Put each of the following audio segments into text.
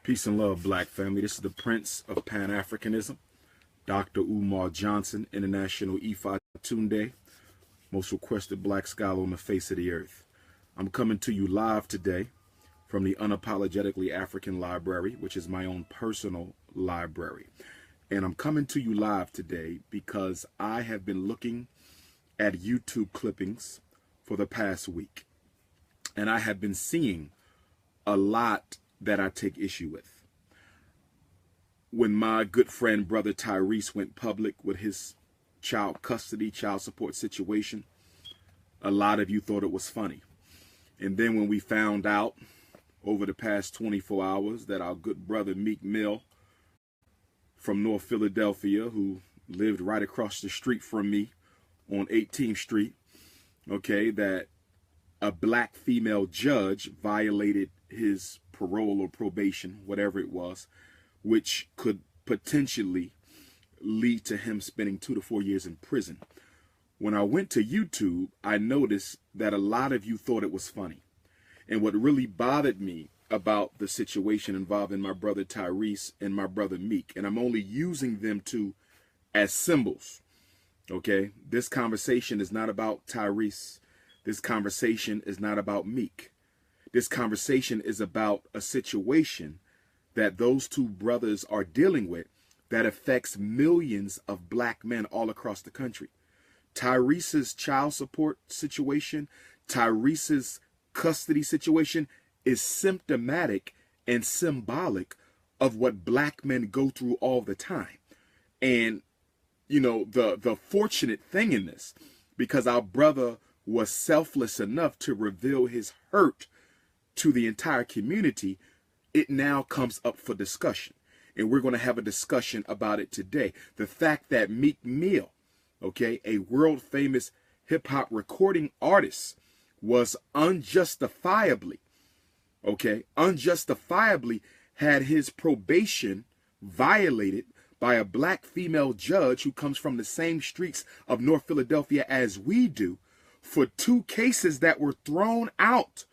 Peace and love, black family. This is the Prince of Pan-Africanism, Dr. Umar Johnson, International Ifa Tunde, most requested black scholar on the face of the earth. I'm coming to you live today from the Unapologetically African Library, which is my own personal library. And I'm coming to you live today because I have been looking at YouTube clippings for the past week. And I have been seeing a lot that I take issue with. When my good friend, brother Tyrese, went public with his child custody, child support situation, a lot of you thought it was funny. And then when we found out over the past 24 hours that our good brother Meek Mill from North Philadelphia, who lived right across the street from me on 18th Street, okay, that a black female judge violated his parole or probation, whatever it was, which could potentially lead to him spending 2 to 4 years in prison. When I went to YouTube, I noticed that a lot of you thought it was funny. And what really bothered me about the situation involving my brother Tyrese and my brother Meek, and I'm only using them two as symbols, okay? This conversation is not about Tyrese. This conversation is not about Meek. This conversation is about a situation that those two brothers are dealing with that affects millions of black men all across the country. Tyrese's child support situation, Tyrese's custody situation is symptomatic and symbolic of what black men go through all the time. And, you know, the fortunate thing in this, because our brother was selfless enough to reveal his hurt to the entire community, it now comes up for discussion. And we're going to have a discussion about it today. The fact that Meek Mill, okay, a world famous hip hop recording artist, was unjustifiably had his probation violated by a black female judge who comes from the same streets of North Philadelphia as we do, for 2 cases that were thrown out.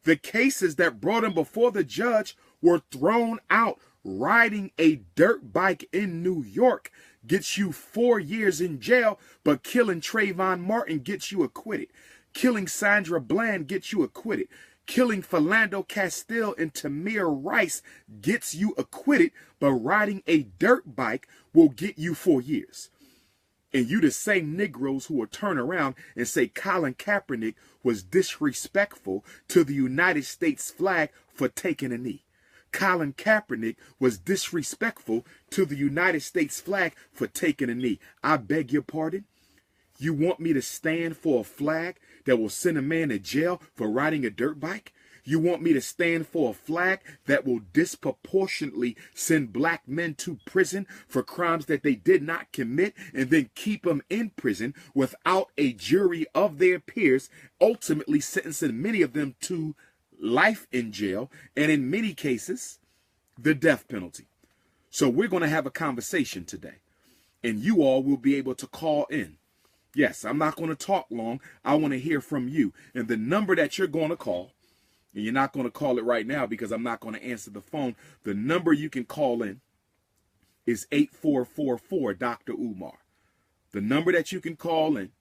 The cases that brought him before the judge were thrown out. Riding a dirt bike in New York gets you 4 years in jail, but killing Trayvon Martin gets you acquitted. Killing Sandra Bland gets you acquitted. Killing Philando Castile and Tamir Rice gets you acquitted, but riding a dirt bike will get you 4 years. And you the same Negroes who will turn around and say Colin Kaepernick was disrespectful to the United States flag for taking a knee. Colin Kaepernick was disrespectful to the United States flag for taking a knee. I beg your pardon? You want me to stand for a flag that will send a man to jail for riding a dirt bike? You want me to stand for a flag that will disproportionately send black men to prison for crimes that they did not commit and then keep them in prison without a jury of their peers, ultimately sentencing many of them to life in jail and in many cases, the death penalty? So we're going to have a conversation today and you all will be able to call in. Yes, I'm not going to talk long. I want to hear from you. And the number that you're going to call, and you're not going to call it right now because I'm not going to answer the phone. The number you can call in is 8444 Dr. Umar. The number that you can call in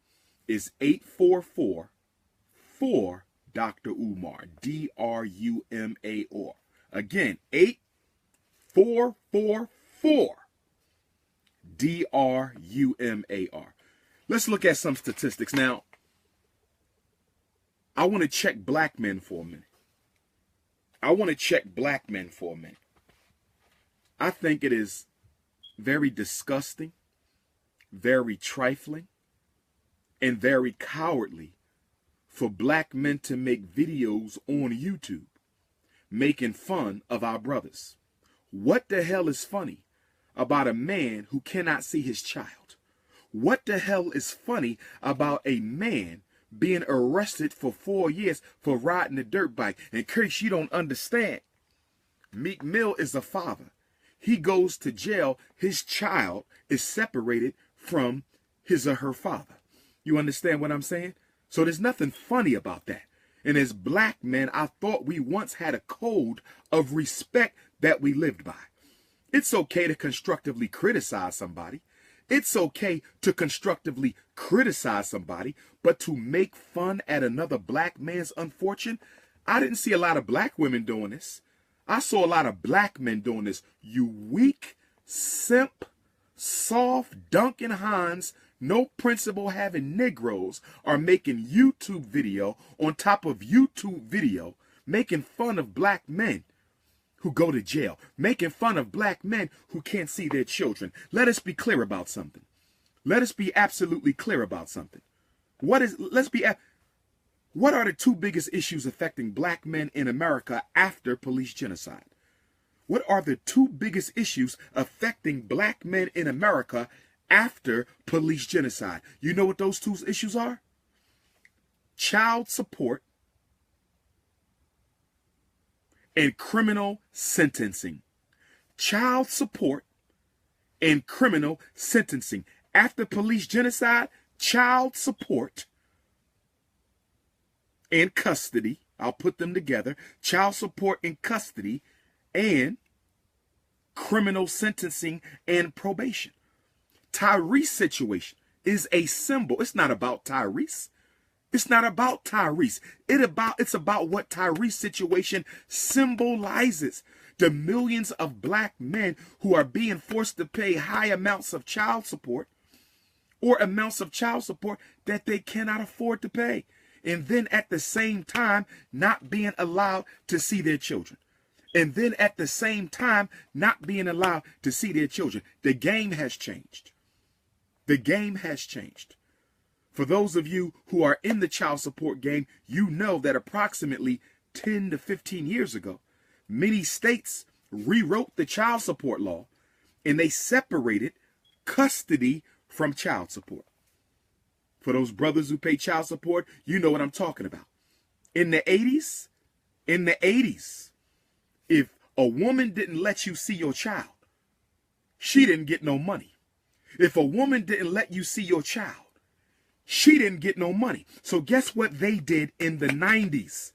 is 8444 Dr. Umar. D-R-U-M-A-R. Again, 8444 D-R-U-M-A-R. Let's look at some statistics. Now, I want to check black men for a minute. I think it is very disgusting, very trifling, and very cowardly for black men to make videos on YouTube making fun of our brothers. What the hell is funny about a man who cannot see his child? What the hell is funny about a man being arrested for 4 years for riding a dirt bike? In case you don't understand, Meek Mill is a father. He goes to jail. His child is separated from his or her father. You understand what I'm saying? So there's nothing funny about that. And as black men, I thought we once had a code of respect that we lived by. It's okay to constructively criticize somebody. It's okay to constructively criticize somebody, but to make fun at another black man's unfortune, I didn't see a lot of black women doing this. I saw a lot of black men doing this. You weak, simp, soft, Duncan Hines, no principle having Negroes are making YouTube video on top of YouTube video, making fun of black men who go to jail, making fun of black men who can't see their children. Let us be clear about something. Let us be absolutely clear about something. What are the two biggest issues affecting black men in America after police genocide? What are the two biggest issues affecting black men in America after police genocide? You know what those two issues are? Child support and criminal sentencing. Child support and criminal sentencing. After police genocide, child support and custody, I'll put them together, child support and custody and criminal sentencing and probation. Tyrese's situation is a symbol. It's not about Tyrese. It's not about Tyrese. It's about what Tyrese's situation symbolizes. The millions of black men who are being forced to pay high amounts of child support or amounts of child support that they cannot afford to pay. And then at the same time, not being allowed to see their children. And then at the same time, not being allowed to see their children. The game has changed. The game has changed. For those of you who are in the child support game, you know that approximately 10 to 15 years ago, many states rewrote the child support law and they separated custody from child support. For those brothers who pay child support, you know what I'm talking about. In the 80s, if a woman didn't let you see your child, she didn't get no money. If a woman didn't let you see your child, she didn't get no money. So guess what they did in the 90s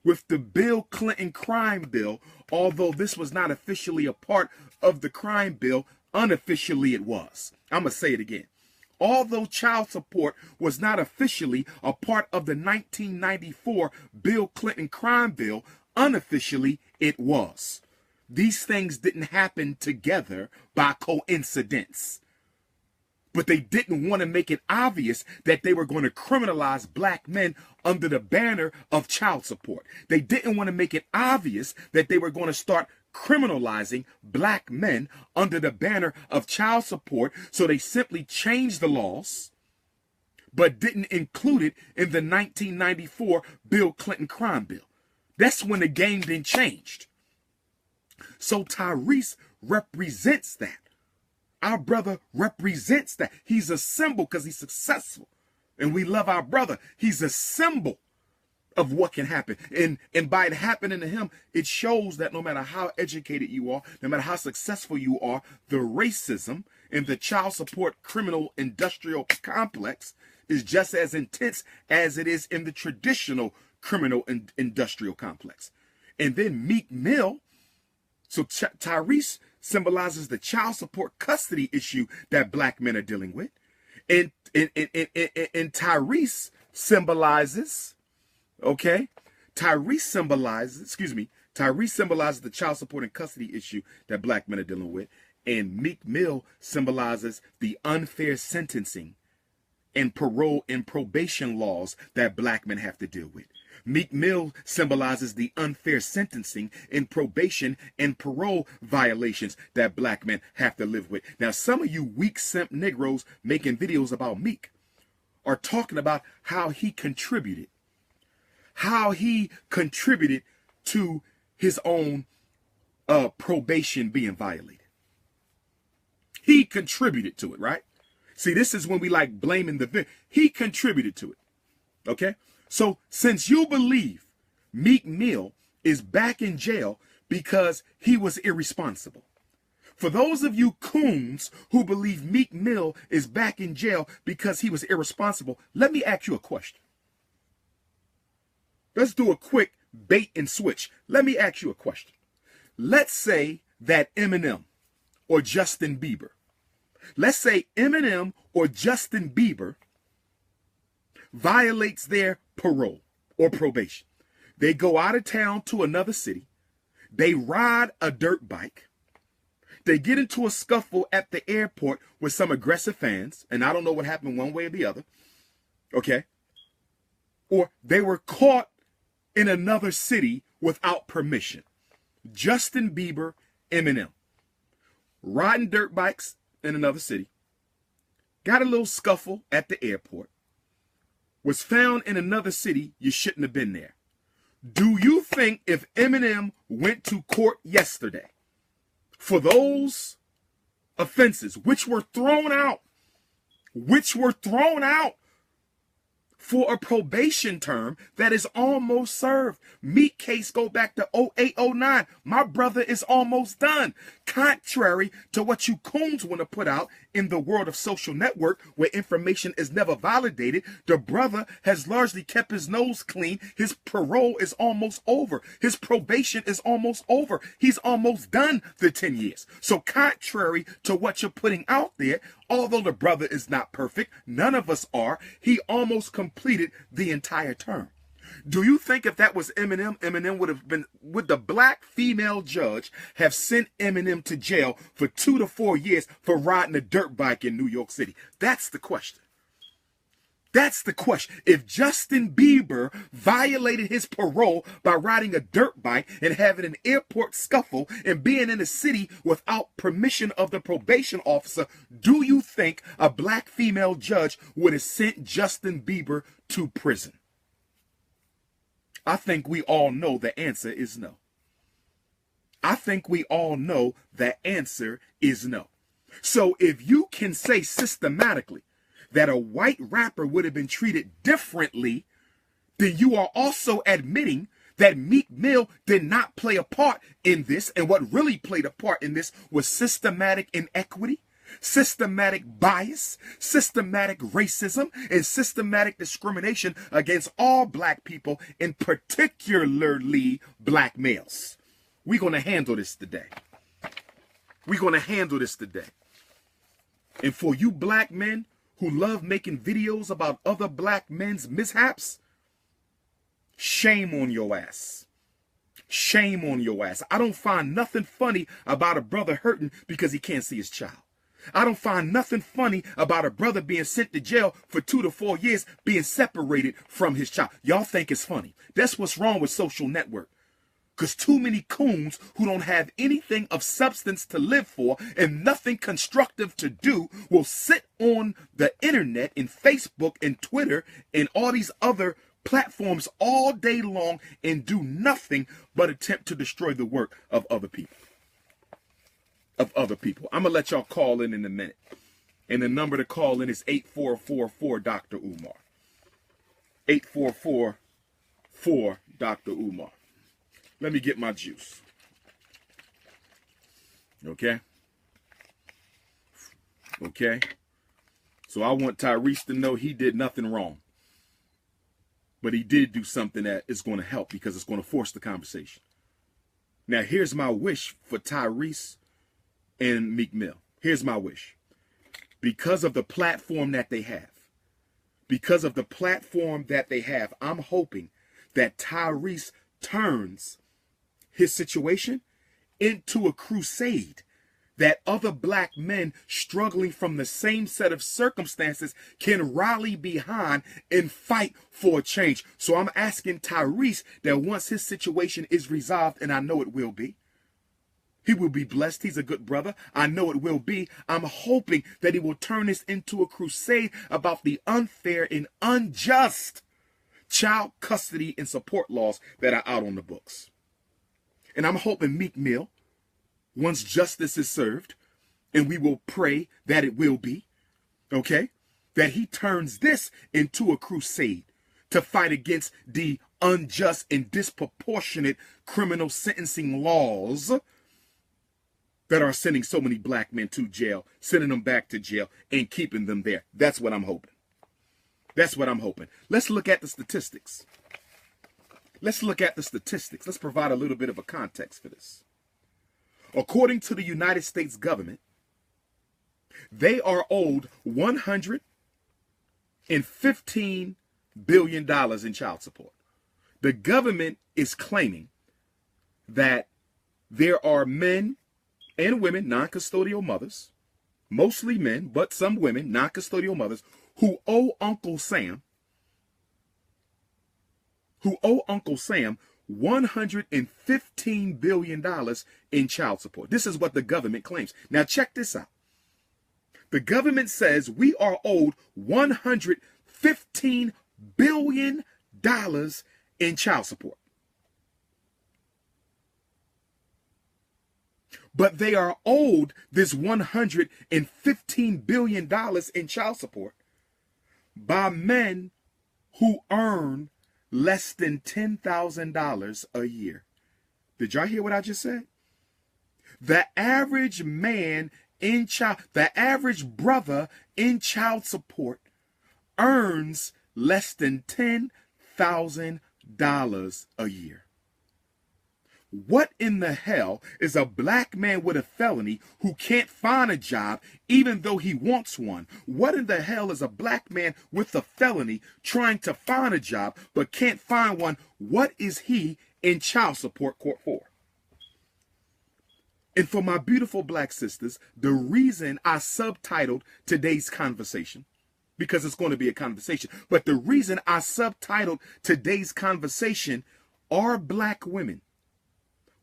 with the Bill Clinton crime bill? Although this was not officially a part of the crime bill, unofficially it was. I'm going to say it again. Although child support was not officially a part of the 1994 Bill Clinton crime bill, unofficially it was. These things didn't happen together by coincidence. But they didn't want to make it obvious that they were going to criminalize black men under the banner of child support. They didn't want to make it obvious that they were going to start criminalizing black men under the banner of child support. So they simply changed the laws, but didn't include it in the 1994 Bill Clinton crime bill. That's when the game then changed. So Tyrese represents that. Our brother represents that. He's a symbol because he's successful. And we love our brother. He's a symbol of what can happen. And by it happening to him, it shows that no matter how educated you are, no matter how successful you are, the racism in the child support criminal industrial complex is just as intense as it is in the traditional criminal and industrial complex. And then Meek Mill, so Tyrese symbolizes the child support custody issue that black men are dealing with. And Tyrese symbolizes, okay? Tyrese symbolizes the child support and custody issue that black men are dealing with. And Meek Mill symbolizes the unfair sentencing and parole and probation laws that black men have to deal with. Meek Mill symbolizes the unfair sentencing and probation and parole violations that black men have to live with. Now, some of you weak simp Negroes making videos about Meek are talking about how he contributed to his own probation being violated. He contributed to it, right? See, this is when we like blaming the victim. He contributed to it, okay? So since you believe Meek Mill is back in jail because he was irresponsible, for those of you coons who believe Meek Mill is back in jail because he was irresponsible, let me ask you a question. Let's do a quick bait and switch. Let me ask you a question. let's say that Eminem or Justin Bieber, let's say Eminem or Justin Bieber violates their parole or probation. They go out of town to another city. They ride a dirt bike. They get into a scuffle at the airport with some aggressive fans, and I don't know what happened one way or the other, okay? Or they were caught in another city without permission. Justin Bieber, Eminem, riding dirt bikes in another city, got a little scuffle at the airport, was found in another city, you shouldn't have been there. Do you think if Eminem went to court yesterday for those offenses, which were thrown out for a probation term that is almost served? Meat case go back to 0809. My brother is almost done. Contrary to what you coons want to put out in the world of social network where information is never validated, the brother has largely kept his nose clean. His parole is almost over. His probation is almost over. He's almost done the 10 years. So contrary to what you're putting out there, although the brother is not perfect, none of us are, he almost completed the entire term. Do you think if that was Eminem, would the black female judge have sent Eminem to jail for 2 to 4 years for riding a dirt bike in New York City? That's the question. That's the question. If Justin Bieber violated his parole by riding a dirt bike and having an airport scuffle and being in a city without permission of the probation officer, do you think a black female judge would have sent Justin Bieber to prison? I think we all know the answer is no. I think we all know the answer is no. So if you can say systematically that a white rapper would have been treated differently, then you are also admitting that Meek Mill did not play a part in this, and what really played a part in this was systematic inequity, systematic bias, systematic racism, and systematic discrimination against all black people, and particularly black males. We're going to handle this today. We're going to handle this today. And for you black men who love making videos about other black men's mishaps, shame on your ass. Shame on your ass. I don't find nothing funny about a brother hurting because he can't see his child. I don't find nothing funny about a brother being sent to jail for 2 to 4 years being separated from his child. Y'all think it's funny. That's what's wrong with social network. Because too many coons who don't have anything of substance to live for and nothing constructive to do will sit on the internet and Facebook and Twitter and all these other platforms all day long and do nothing but attempt to destroy the work of other people. I'm going to let y'all call in a minute. And the number to call in is 8444 Dr. Umar. 8444 Dr. Umar. Let me get my juice. Okay? Okay? So I want Tyrese to know he did nothing wrong. But he did do something that is going to help because it's going to force the conversation. Now, here's my wish for Tyrese and Meek Mill. Here's my wish. Because of the platform that they have, I'm hoping that Tyrese turns his situation into a crusade that other black men struggling from the same set of circumstances can rally behind and fight for a change. So I'm asking Tyrese that once his situation is resolved, and I know it will be, he will be blessed. He's a good brother. I know it will be. I'm hoping that he will turn this into a crusade about the unfair and unjust child custody and support laws that are out on the books. And I'm hoping Meek Mill, once justice is served, and we will pray that it will be, okay, that he turns this into a crusade to fight against the unjust and disproportionate criminal sentencing laws that are sending so many black men to jail, sending them back to jail, and keeping them there. That's what I'm hoping. That's what I'm hoping. Let's look at the statistics. Let's provide a little bit of a context for this. According to the United States government, they are owed $115 billion in child support. The government is claiming that there are men and women, non-custodial mothers, mostly men, but some women, non-custodial mothers, who owe Uncle Sam $115 billion in child support. This is what the government claims. Now check this out. The government says we are owed $115 billion in child support. But they are owed this $115 billion in child support by men who earn less than $10,000 a year. Did y'all hear what I just said? The average man the average brother in child support earns less than $10,000 a year. What in the hell is a black man with a felony who can't find a job even though he wants one? What in the hell is a black man with a felony trying to find a job but can't find one? What is he in child support court for? And for my beautiful black sisters, the reason I subtitled today's conversation, because it's going to be a conversation, but the reason I subtitled today's conversation are black women.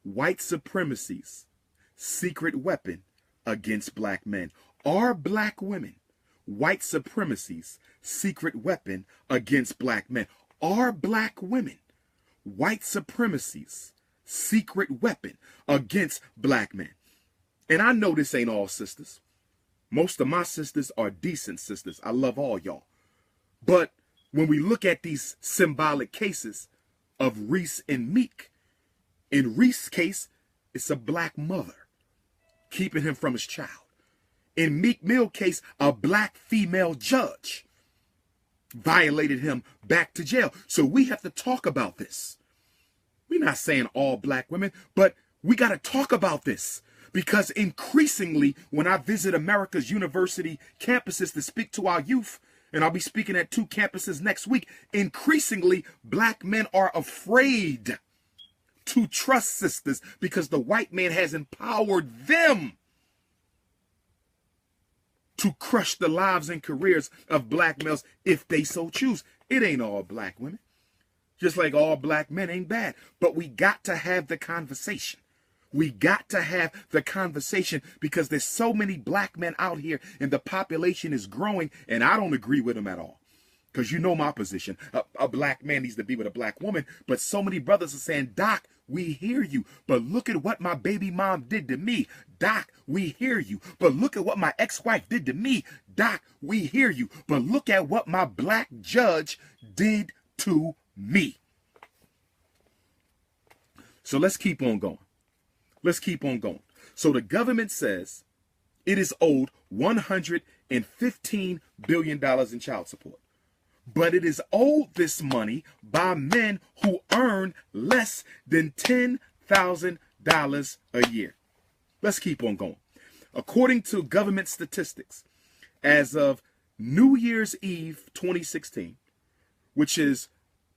White supremacy's secret weapon against black men. Are black women white supremacy's secret weapon against black men? Are black women white supremacy's secret weapon against black men? And I know this ain't all sisters. Most of my sisters are decent sisters. I love all y'all. But when we look at these symbolic cases of Reese and Meek, in Reese's case, it's a black mother keeping him from his child. In Meek Mill's case, a black female judge violated him back to jail. So we have to talk about this. We're not saying all black women, but we got to talk about this. Because increasingly, when I visit America's university campuses to speak to our youth, and I'll be speaking at 2 campuses next week, increasingly, black men are afraid to trust sisters because the white man has empowered them to crush the lives and careers of black males if they so choose. It ain't all black women. Just like all black men ain't bad. But we got to have the conversation. We got to have the conversation because there's so many black men out here and the population is growing, and I don't agree with them at all. Because you know my position. A black man needs to be with a black woman. But so many brothers are saying, Doc, we hear you. But look at what my baby mom did to me. Doc, we hear you. But look at what my ex-wife did to me. Doc, we hear you. But look at what my black judge did to me. So let's keep on going. Let's keep on going. So the government says it is owed $115 billion in child support. But it is owed this money by men who earn less than $10,000 a year. Let's keep on going. According to government statistics, as of New Year's Eve 2016, which is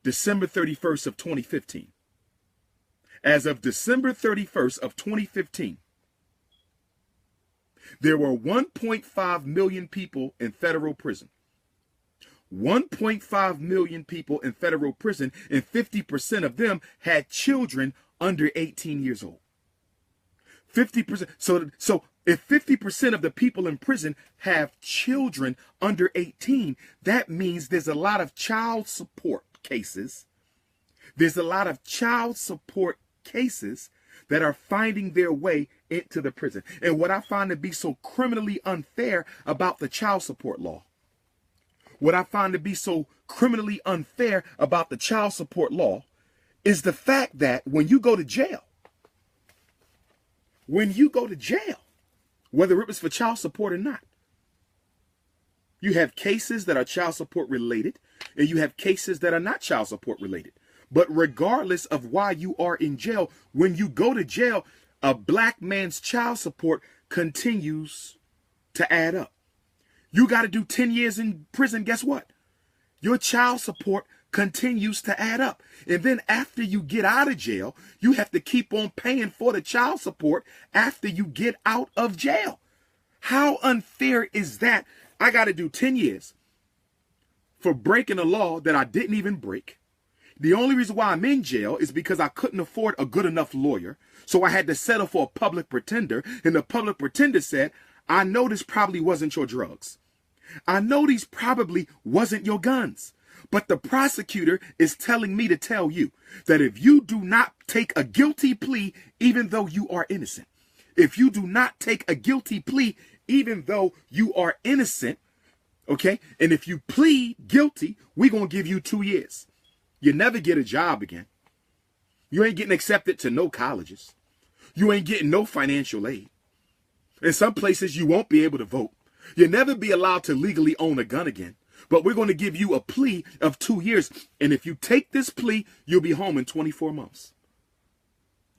December 31st of 2015, as of December 31st of 2015, there were 1.5 million people in federal prison. 1.5 million people in federal prison, and 50% of them had children under 18 years old. 50%. So if 50% of the people in prison have children under 18, that means there's a lot of child support cases. There's a lot of child support cases that are finding their way into the prison. And what I find to be so criminally unfair about the child support law, what I find to be so criminally unfair about the child support law is the fact that when you go to jail, whether it was for child support or not, you have cases that are child support related and you have cases that are not child support related. But regardless of why you are in jail, when you go to jail, a black man's child support continues to add up. You got to do 10 years in prison. Guess what? Your child support continues to add up. And then after you get out of jail, you have to keep on paying for the child support after you get out of jail. How unfair is that? I got to do 10 years for breaking a law that I didn't even break. The only reason why I'm in jail is because I couldn't afford a good enough lawyer. So I had to settle for a public pretender. And the public pretender said, I know this probably wasn't your drugs. I know these probably wasn't your guns. But the prosecutor is telling me to tell you that if you do not take a guilty plea, even though you are innocent, if you do not take a guilty plea, even though you are innocent, okay, and if you plead guilty, we're going to give you 2 years. You never get a job again. You ain't getting accepted to no colleges. You ain't getting no financial aid. In some places, you won't be able to vote. You'll never be allowed to legally own a gun again. But we're going to give you a plea of 2 years. And if you take this plea, you'll be home in 24 months.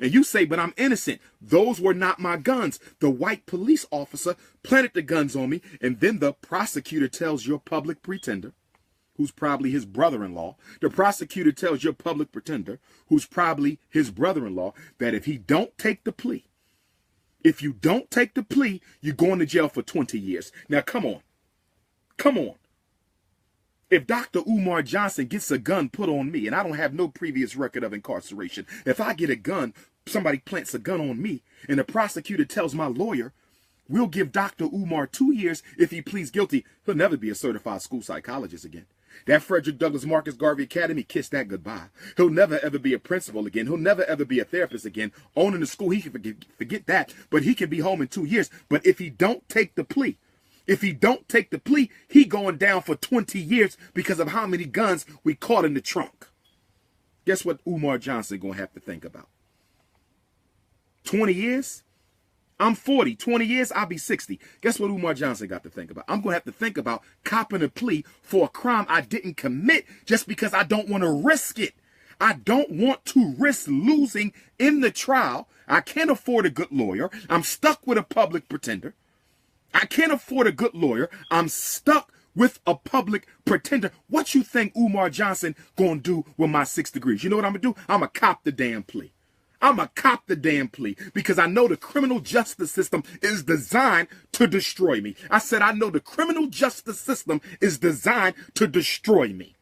And you say, but I'm innocent. Those were not my guns. The white police officer planted the guns on me. And then the prosecutor tells your public pretender, who's probably his brother-in-law, the prosecutor tells your public pretender, who's probably his brother-in-law, that if he don't take the plea, if you don't take the plea, you're going to jail for 20 years. Now, come on. Come on. If Dr. Umar Johnson gets a gun put on me, and I don't have no previous record of incarceration, if I get a gun, somebody plants a gun on me, and the prosecutor tells my lawyer, we'll give Dr. Umar 2 years if he pleads guilty, he'll never be a certified school psychologist again. That Frederick Douglass Marcus Garvey Academy, kiss that goodbye. He'll never ever be a principal again. He'll never ever be a therapist again. Owning the school, he can forget that, but he can be home in 2 years. But if he don't take the plea, he going down for 20 years because of how many guns we caught in the trunk. Guess what Umar Johnson gonna have to think about? 20 years? I'm 40. 20 years, I'll be 60. Guess what Umar Johnson got to think about? I'm going to have to think about copping a plea for a crime I didn't commit just because I don't want to risk it. I don't want to risk losing in the trial. I can't afford a good lawyer. I'm stuck with a public pretender. I can't afford a good lawyer. I'm stuck with a public pretender. What you think Umar Johnson going to do with my 6 degrees? You know what I'm going to do? I'm going to cop the damn plea. I'm going to cop the damn plea because I know the criminal justice system is designed to destroy me. I said I know the criminal justice system is designed to destroy me.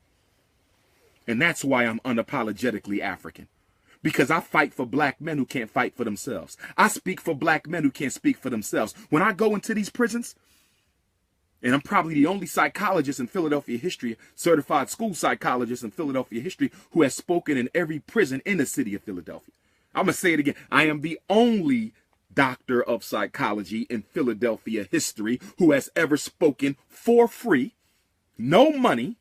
And that's why I'm unapologetically African. Because I fight for black men who can't fight for themselves. I speak for black men who can't speak for themselves. When I go into these prisons, and I'm probably the only psychologist in Philadelphia history, certified school psychologist in Philadelphia history, who has spoken in every prison in the city of Philadelphia. I'm going to say it again. I am the only doctor of psychology in Philadelphia history who has ever spoken for free, no money.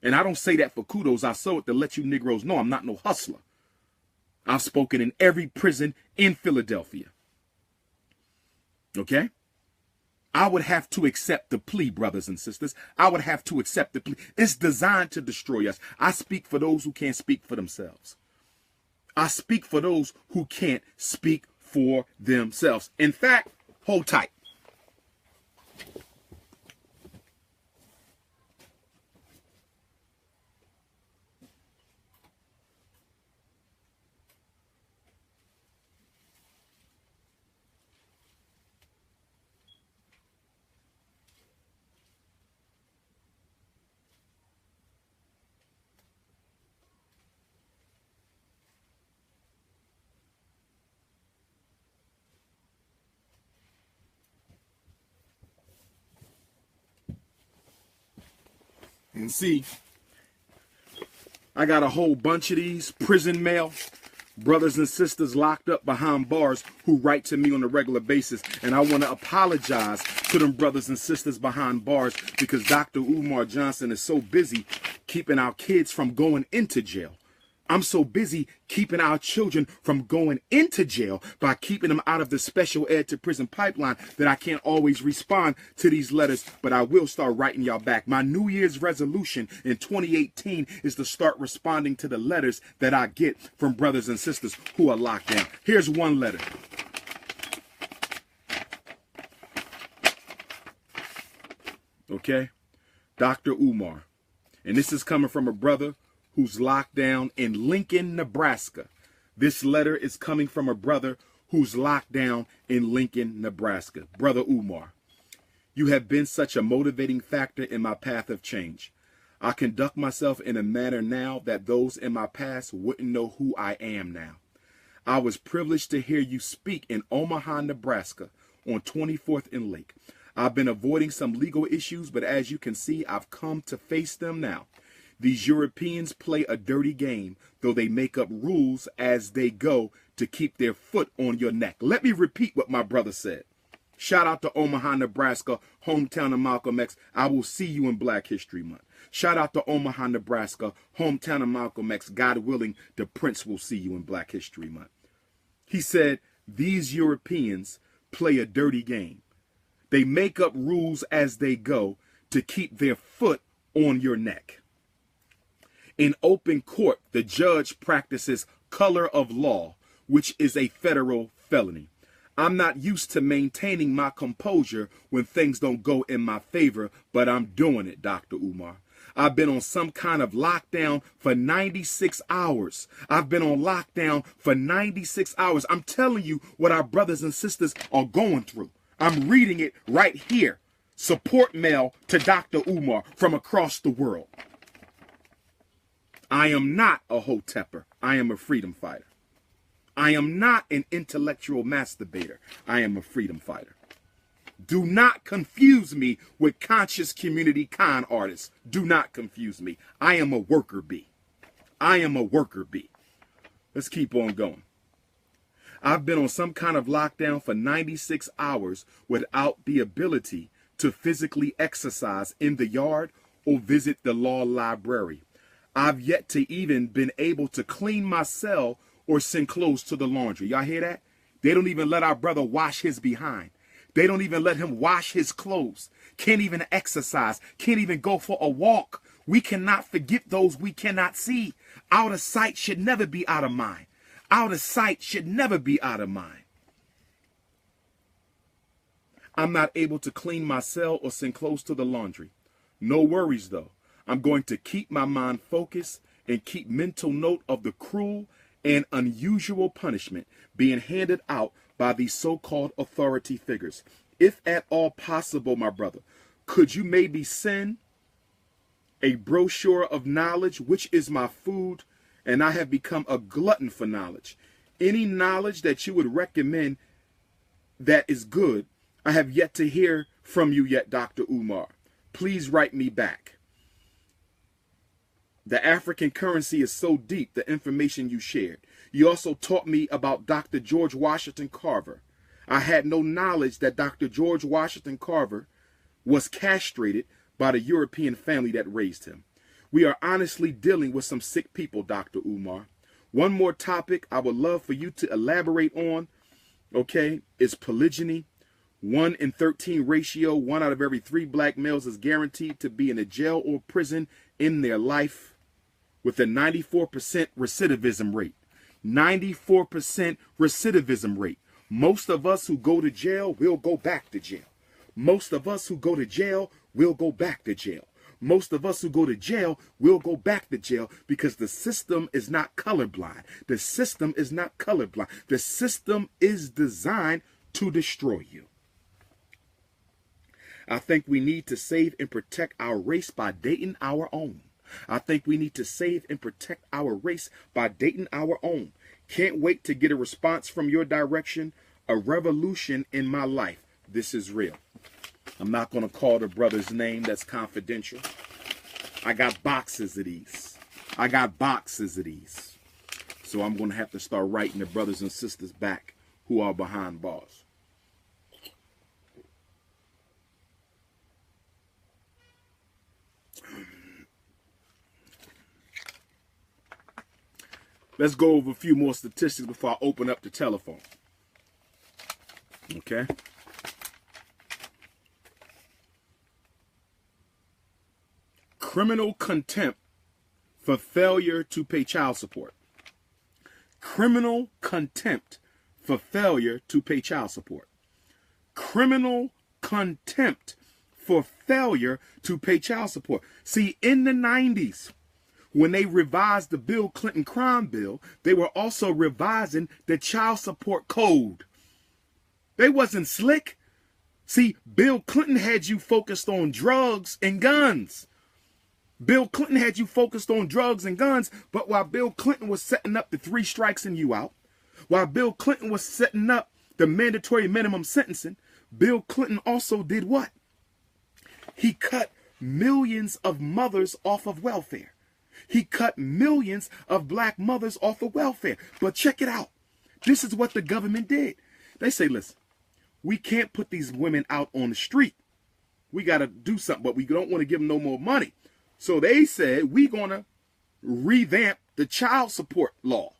And I don't say that for kudos. I say it to let you Negroes know I'm not no hustler. I've spoken in every prison in Philadelphia. Okay? I would have to accept the plea, brothers and sisters. I would have to accept the plea. It's designed to destroy us. I speak for those who can't speak for themselves. I speak for those who can't speak for themselves. In fact, hold tight. And see, I got a whole bunch of these prison mail, brothers and sisters locked up behind bars who write to me on a regular basis. And I want to apologize to them brothers and sisters behind bars because Dr. Umar Johnson is so busy keeping our kids from going into jail. I'm so busy keeping our children from going into jail by keeping them out of the special ed to prison pipeline that I can't always respond to these letters, but I will start writing y'all back. My New Year's resolution in 2018 is to start responding to the letters that I get from brothers and sisters who are locked down. Here's one letter. Okay? Dr. Umar. And this is coming from a brother who's locked down in Lincoln, Nebraska. This letter is coming from a brother who's locked down in Lincoln, Nebraska. Brother Umar, you have been such a motivating factor in my path of change. I conduct myself in a manner now that those in my past wouldn't know who I am now. I was privileged to hear you speak in Omaha, Nebraska on 24th and Lake. I've been avoiding some legal issues, but as you can see, I've come to face them now. These Europeans play a dirty game, though they make up rules as they go to keep their foot on your neck. Let me repeat what my brother said. Shout out to Omaha, Nebraska, hometown of Malcolm X. I will see you in Black History Month. Shout out to Omaha, Nebraska, hometown of Malcolm X. God willing, the Prince will see you in Black History Month. He said, these Europeans play a dirty game. They make up rules as they go to keep their foot on your neck. In open court, the judge practices color of law, which is a federal felony. I'm not used to maintaining my composure when things don't go in my favor, but I'm doing it, Dr. Umar. I've been on some kind of lockdown for 96 hours. I've been on lockdown for 96 hours. I'm telling you what our brothers and sisters are going through. I'm reading it right here. Support mail to Dr. Umar from across the world. I am not a hotepper. I am a freedom fighter. I am not an intellectual masturbator. I am a freedom fighter. Do not confuse me with conscious community con artists. Do not confuse me. I am a worker bee. I am a worker bee. Let's keep on going. I've been on some kind of lockdown for 96 hours without the ability to physically exercise in the yard or visit the law library. I've yet to even been able to clean my cell or send clothes to the laundry. Y'all hear that? They don't even let our brother wash his behind. They don't even let him wash his clothes. Can't even exercise. Can't even go for a walk. We cannot forget those we cannot see. Out of sight should never be out of mind. Out of sight should never be out of mind. I'm not able to clean my cell or send clothes to the laundry. No worries, though. I'm going to keep my mind focused and keep mental note of the cruel and unusual punishment being handed out by these so-called authority figures. If at all possible, my brother, could you maybe send a brochure of knowledge, which is my food, and I have become a glutton for knowledge. Any knowledge that you would recommend that is good, I have yet to hear from you yet, Dr. Umar. Please write me back. The African currency is so deep, the information you shared. You also taught me about Dr. George Washington Carver. I had no knowledge that Dr. George Washington Carver was castrated by the European family that raised him. We are honestly dealing with some sick people, Dr. Umar. One more topic I would love for you to elaborate on, okay, is polygyny. 1 in 13 ratio, 1 out of every 3 black males is guaranteed to be in a jail or prison in their life with a 94% recidivism rate. 94% recidivism rate. Most of us who go to jail will go back to jail. Most of us who go to jail will go back to jail. Most of us who go to jail will go back to jail because the system is not colorblind. The system is not colorblind. The system is designed to destroy you. I think we need to save and protect our race by dating our own. I think we need to save and protect our race by dating our own. Can't wait to get a response from your direction. A revolution in my life. This is real. I'm not going to call the brother's name. That's confidential. I got boxes of these. I got boxes of these. So I'm going to have to start writing the brothers and sisters back who are behind bars. Let's go over a few more statistics before I open up the telephone. Okay. Criminal contempt for failure to pay child support. Criminal contempt for failure to pay child support. Criminal contempt for failure to pay child support. See, in the 90s, when they revised the Bill Clinton crime bill, they were also revising the child support code. They wasn't slick. See, Bill Clinton had you focused on drugs and guns. Bill Clinton had you focused on drugs and guns, but while Bill Clinton was setting up the 3 strikes and you out, while Bill Clinton was setting up the mandatory minimum sentencing, Bill Clinton also did what? He cut millions of mothers off of welfare. He cut millions of black mothers off of welfare. But check it out. This is what the government did. They say, listen, we can't put these women out on the street. We got to do something, but we don't want to give them no more money. So they said, we're going to revamp the child support law.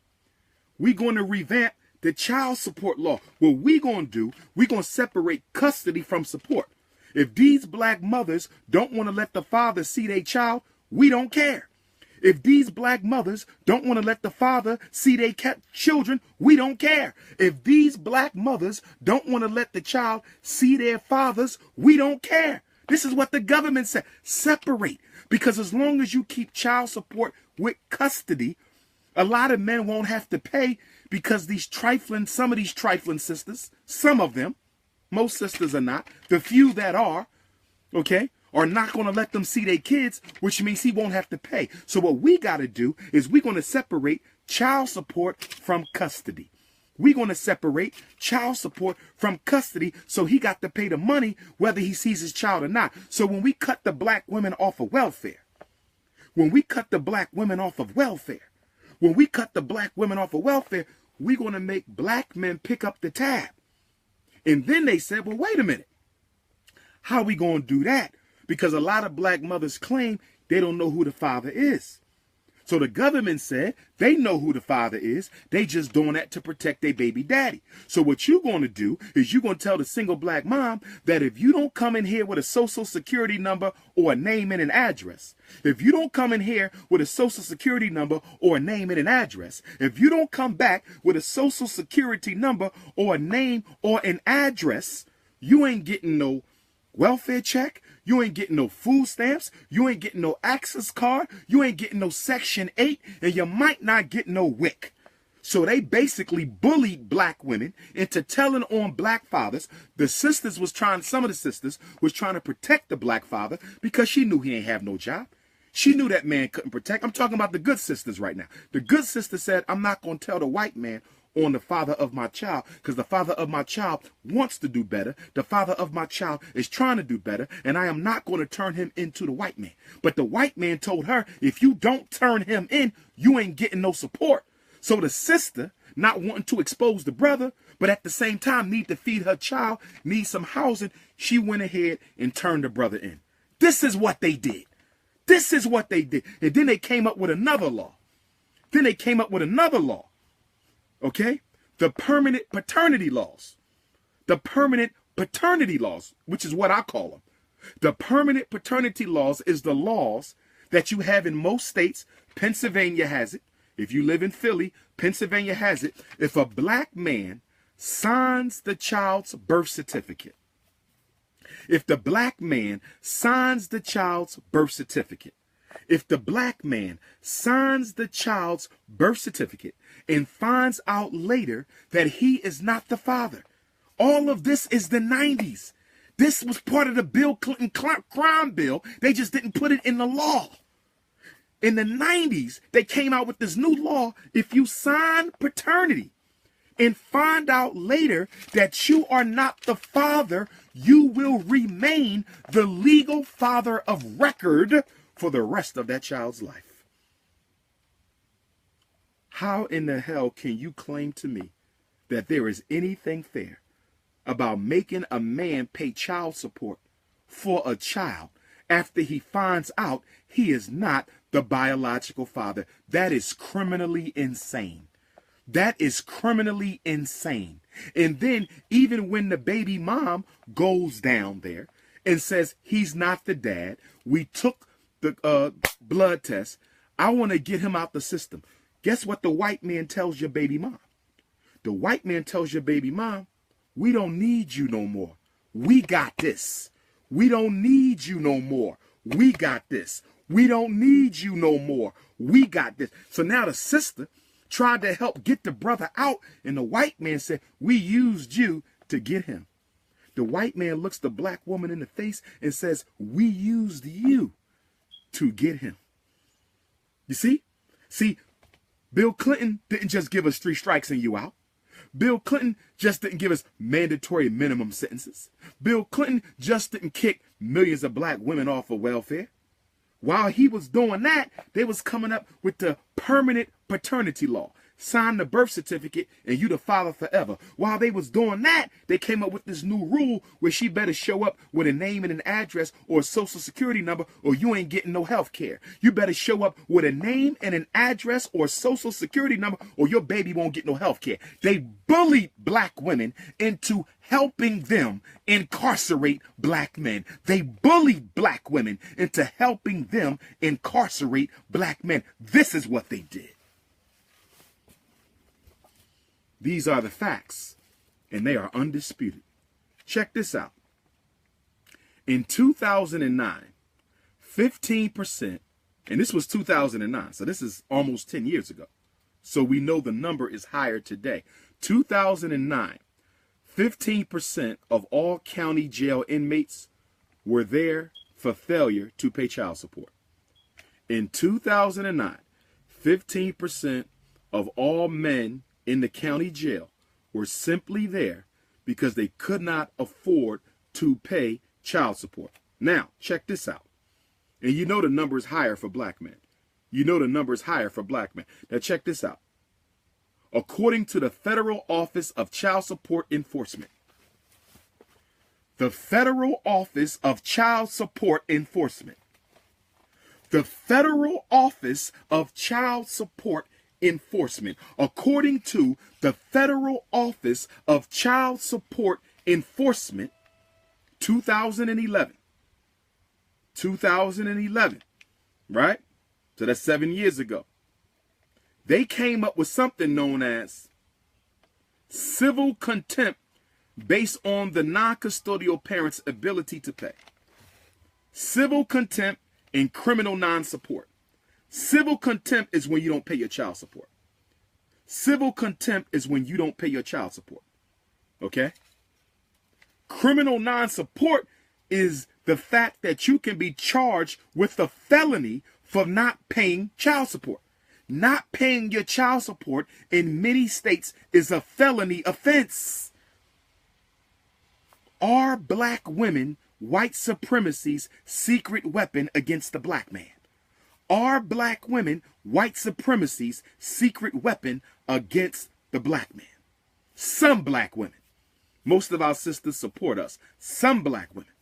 We're going to revamp the child support law. What we're going to do, we're going to separate custody from support. If these black mothers don't want to let the father see their child, we don't care. If these black mothers don't want to let the father see their children, we don't care. If these black mothers don't want to let the child see their fathers, we don't care. This is what the government said. Separate. Because as long as you keep child support with custody, a lot of men won't have to pay because some of these trifling sisters, some of them, most sisters are not, the few that are, okay, are not going to let them see their kids, which means he won't have to pay. So what we got to do is we're going to separate child support from custody. We're going to separate child support from custody so he got to pay the money whether he sees his child or not. So when we cut the black women off of welfare, we're going to make black men pick up the tab. And then they said, well, wait a minute. How are we going to do that? Because a lot of black mothers claim they don't know who the father is. So the government said they know who the father is. They just doing that to protect their baby daddy. So what you're going to do is you're going to tell the single black mom that if you don't come in here with a social security number or a name and an address, if you don't come in here with a social security number or a name and an address, if you don't come back with a social security number or a name or an address, you ain't getting no welfare check. You ain't getting no food stamps. You ain't getting no access card. You ain't getting no Section 8. And you might not get no WIC. So they basically bullied black women into telling on black fathers. Some of the sisters was trying to protect the black father because she knew he ain't have no job. She knew that man couldn't protect. I'm talking about the good sisters right now. The good sister said, I'm not going to tell the white man on the father of my child because the father of my child wants to do better. The father of my child is trying to do better, and I am not going to turn him into the white man. But the white man told her, if you don't turn him in, you ain't getting no support. So the sister, not wanting to expose the brother, but at the same time need to feed her child, need some housing, she went ahead and turned the brother in. This is what they did. This is what they did. And then they came up with another law. Okay? The permanent paternity laws. The permanent paternity laws, which is what I call them. The permanent paternity laws is the laws that you have in most states. Pennsylvania has it. If you live in Philly, Pennsylvania has it. If a black man signs the child's birth certificate, if the black man signs the child's birth certificate, if the black man signs the child's birth certificate and finds out later that he is not the father, all of this is the 90s. This was part of the Bill Clinton crime bill. They just didn't put it in the law. In the 90s, they came out with this new law. If you sign paternity and find out later that you are not the father, you will remain the legal father of record for the rest of that child's life. How in the hell can you claim to me that there is anything fair about making a man pay child support for a child after he finds out he is not the biological father. That is criminally insane. That is criminally insane. And then even when the baby mom goes down there and says he's not the dad, we took the blood test, I want to get him out the system. Guess what the white man tells your baby mom? The white man tells your baby mom, we don't need you no more. We got this. We don't need you no more. We got this. We don't need you no more. We got this. So now the sister tried to help get the brother out, and the white man said, we used you to get him. The white man looks the black woman in the face and says, we used you to get him. You see? See, Bill Clinton didn't just give us 3 strikes and you out. Bill Clinton just didn't give us mandatory minimum sentences. Bill Clinton just didn't kick millions of black women off of welfare. While he was doing that, they was coming up with the permanent paternity law. Sign the birth certificate and you the father forever. While they was doing that, they came up with this new rule where she better show up with a name and an address or a social security number or you ain't getting no health care. You better show up with a name and an address or a social security number or your baby won't get no health care. They bullied black women into helping them incarcerate black men. They bullied black women into helping them incarcerate black men. This is what they did. These are the facts, and they are undisputed. Check this out. In 2009, 15%, and this was 2009, so this is almost 10 years ago. So we know the number is higher today. 2009, 15% of all county jail inmates were there for failure to pay child support. In 2009, 15% of all men in the county jail were simply there because they could not afford to pay child support. Now, check this out. And you know the number is higher for black men. You know the number is higher for black men. Now, check this out. According to the Federal Office of Child Support Enforcement, the Federal Office of Child Support Enforcement, the Federal Office of Child Support Enforcement, according to the Federal Office of Child Support Enforcement, 2011, right? So that's 7 years ago. They came up with something known as civil contempt based on the non-custodial parent's ability to pay. Civil contempt and criminal non-support. Civil contempt is when you don't pay your child support. Civil contempt is when you don't pay your child support. Okay? Criminal non-support is the fact that you can be charged with a felony for not paying child support. Not paying your child support in many states is a felony offense. Are black women white supremacy's secret weapon against the black man? Are black women white supremacy's secret weapon against the black man? Some black women. Most of our sisters support us. Some black women.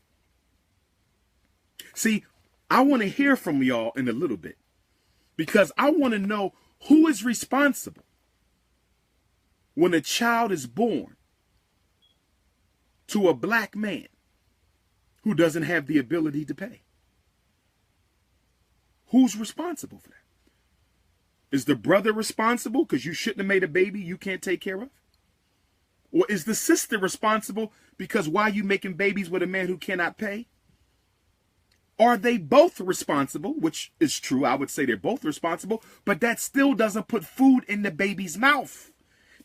See, I want to hear from y'all in a little bit because I want to know who is responsible when a child is born to a black man who doesn't have the ability to pay. Who's responsible for that? Is the brother responsible because you shouldn't have made a baby you can't take care of? Or is the sister responsible because why are you making babies with a man who cannot pay? Are they both responsible, which is true, I would say they're both responsible, but that still doesn't put food in the baby's mouth.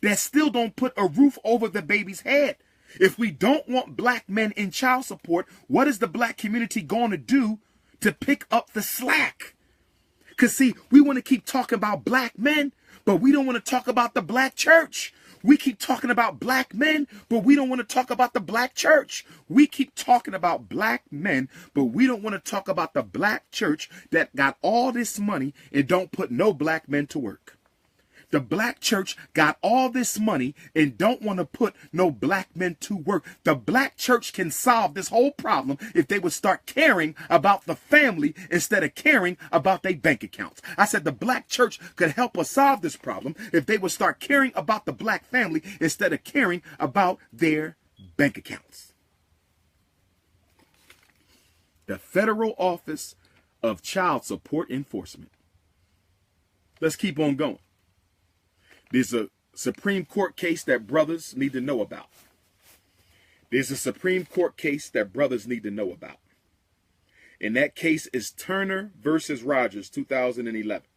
That still don't put a roof over the baby's head. If we don't want black men in child support, what is the black community going to do to pick up the slack? Because, see, we want to keep talking about black men, but we don't want to talk about the black church. We keep talking about black men, but we don't want to talk about the black church. We keep talking about black men, but we don't want to talk about the black church that got all this money and don't put no black men to work. The black church got all this money and don't want to put no black men to work. The black church can solve this whole problem if they would start caring about the family instead of caring about their bank accounts. I said the black church could help us solve this problem if they would start caring about the black family instead of caring about their bank accounts. The Federal Office of Child Support Enforcement. Let's keep on going. There's a Supreme Court case that brothers need to know about. There's a Supreme Court case that brothers need to know about. And that case is Turner versus Rogers, 2011.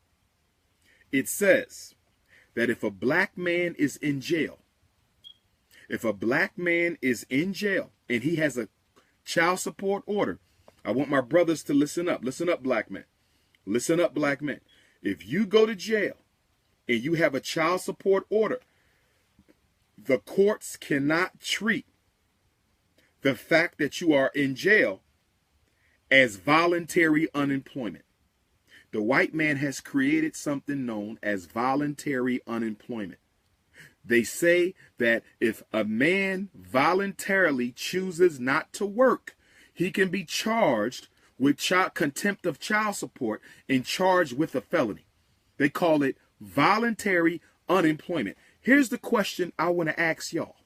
It says that if a black man is in jail, and he has a child support order, I want my brothers to listen up. Listen up, black men. Listen up, black men. If you go to jail and you have a child support order, the courts cannot treat the fact that you are in jail as voluntary unemployment. The white man has created something known as voluntary unemployment. They say that if a man voluntarily chooses not to work, he can be charged with contempt of child support and charged with a felony. They call it voluntary unemployment. Here's the question I want to ask y'all.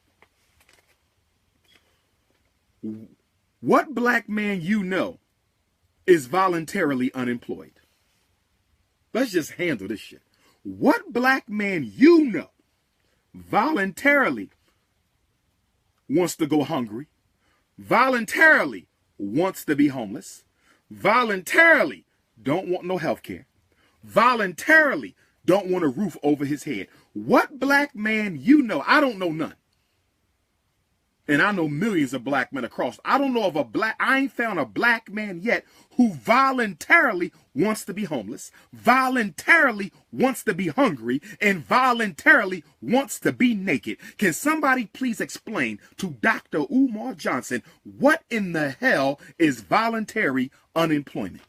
What black man you know is voluntarily unemployed? Let's just handle this shit. What black man you know voluntarily wants to go hungry, voluntarily wants to be homeless, voluntarily don't want no health care, voluntarily don't want a roof over his head? What black man you know? I don't know none. And I know millions of black men across. I don't know of I ain't found a black man yet who voluntarily wants to be homeless, voluntarily wants to be hungry, and voluntarily wants to be naked. Can somebody please explain to Dr. Umar Johnson what in the hell is voluntary unemployment?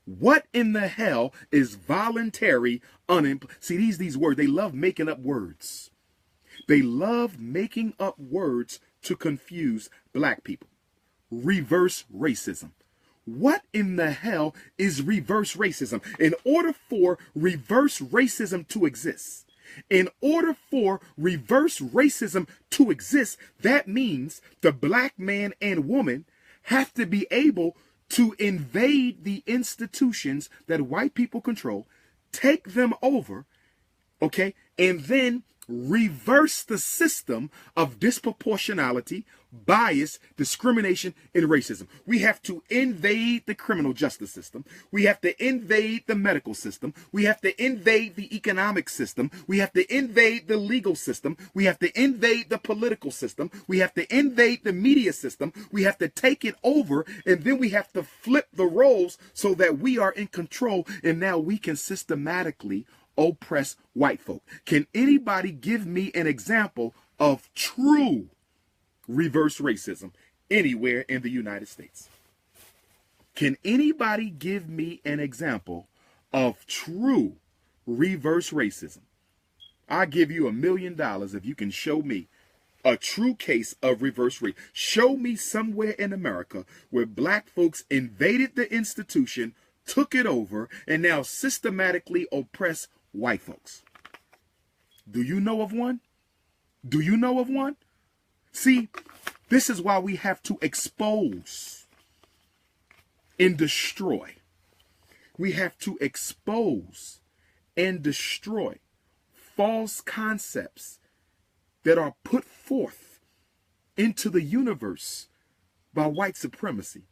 What in the hell is voluntary unemployment? See, these words, they love making up words. They love making up words to confuse black people. Reverse racism. What in the hell is reverse racism? In order for reverse racism to exist, that means the black man and woman have to be able to invade the institutions that white people control, take them over, okay, and then reverse the system of disproportionality, bias, discrimination, and racism. We have to invade the criminal justice system. We have to invade the medical system. We have to invade the economic system. We have to invade the legal system. We have to invade the political system. We have to invade the media system. We have to take it over, and then we have to flip the roles so that we are in control, and now we can systematically oppress white folk. Can anybody give me an example of true reverse racism anywhere in the United States? Can anybody give me an example of true reverse racism? I'll give you $1 million if you can show me a true case of reverse racism. Show me somewhere in America where black folks invaded the institution, took it over, and now systematically oppress white folks. Do you know of one? Do you know of one? See, this is why we have to expose and destroy. We have to expose and destroy false concepts that are put forth into the universe by white supremacy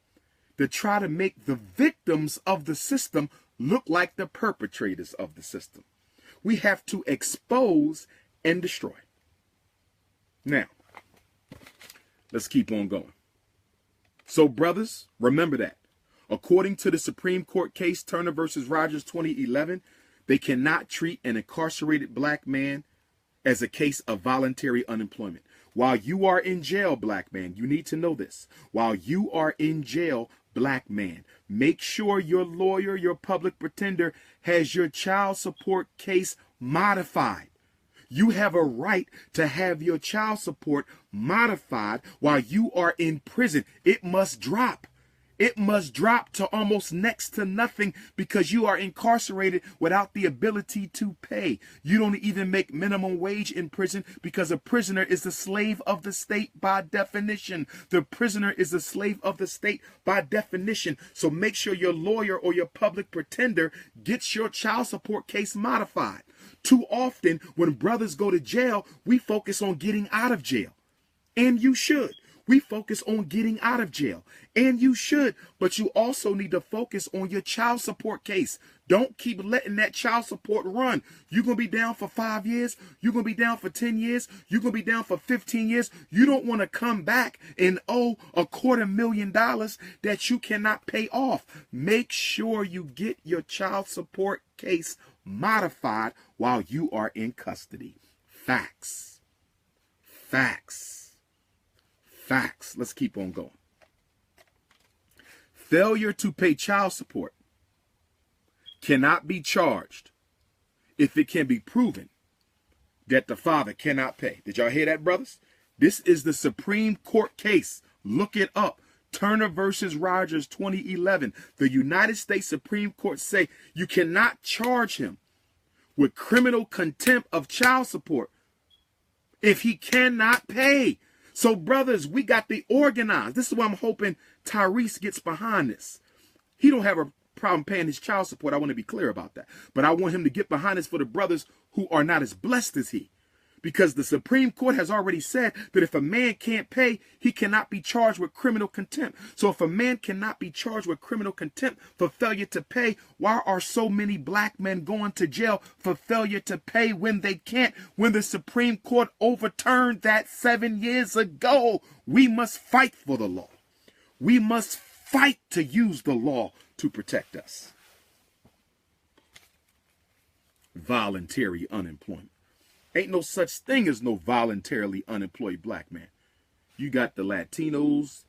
to try to make the victims of the system look like the perpetrators of the system. We have to expose and destroy. Now, let's keep on going. So, brothers, remember that. According to the Supreme Court case, Turner versus Rogers 2011, they cannot treat an incarcerated black man as a case of voluntary unemployment. While you are in jail, black man, you need to know this. While you are in jail, black man, Make sure your lawyer, your public pretender, has your child support case modified. You have a right to have your child support modified while you are in prison. It must drop. It must drop to almost next to nothing because you are incarcerated without the ability to pay. You don't even make minimum wage in prison because a prisoner is the slave of the state by definition. The prisoner is the slave of the state by definition. So make sure your lawyer or your public pretender gets your child support case modified. Too often when brothers go to jail, we focus on getting out of jail. And you should. We focus on getting out of jail, and you should, but you also need to focus on your child support case. Don't keep letting that child support run. You're going to be down for 5 years. You're going to be down for 10 years. You're going to be down for 15 years. You don't want to come back and owe $250,000 that you cannot pay off. Make sure you get your child support case modified while you are in custody. Facts. Facts. Facts. Let's keep on going. Failure to pay child support cannot be charged if it can be proven that the father cannot pay. Did y'all hear that, brothers? This is the Supreme Court case. Look it up. Turner versus Rogers 2011. The United States Supreme Court say you cannot charge him with criminal contempt of child support if he cannot pay. So, brothers, we got to organize. This is why I'm hoping Tyrese gets behind this. He don't have a problem paying his child support. I want to be clear about that. But I want him to get behind this for the brothers who are not as blessed as he. Because the Supreme Court has already said that if a man can't pay, he cannot be charged with criminal contempt. So if a man cannot be charged with criminal contempt for failure to pay, why are so many black men going to jail for failure to pay when they can't? When the Supreme Court overturned that 7 years ago, we must fight for the law. We must fight to use the law to protect us. Voluntary unemployment. Ain't no such thing as no voluntarily unemployed black man. You got the Latinos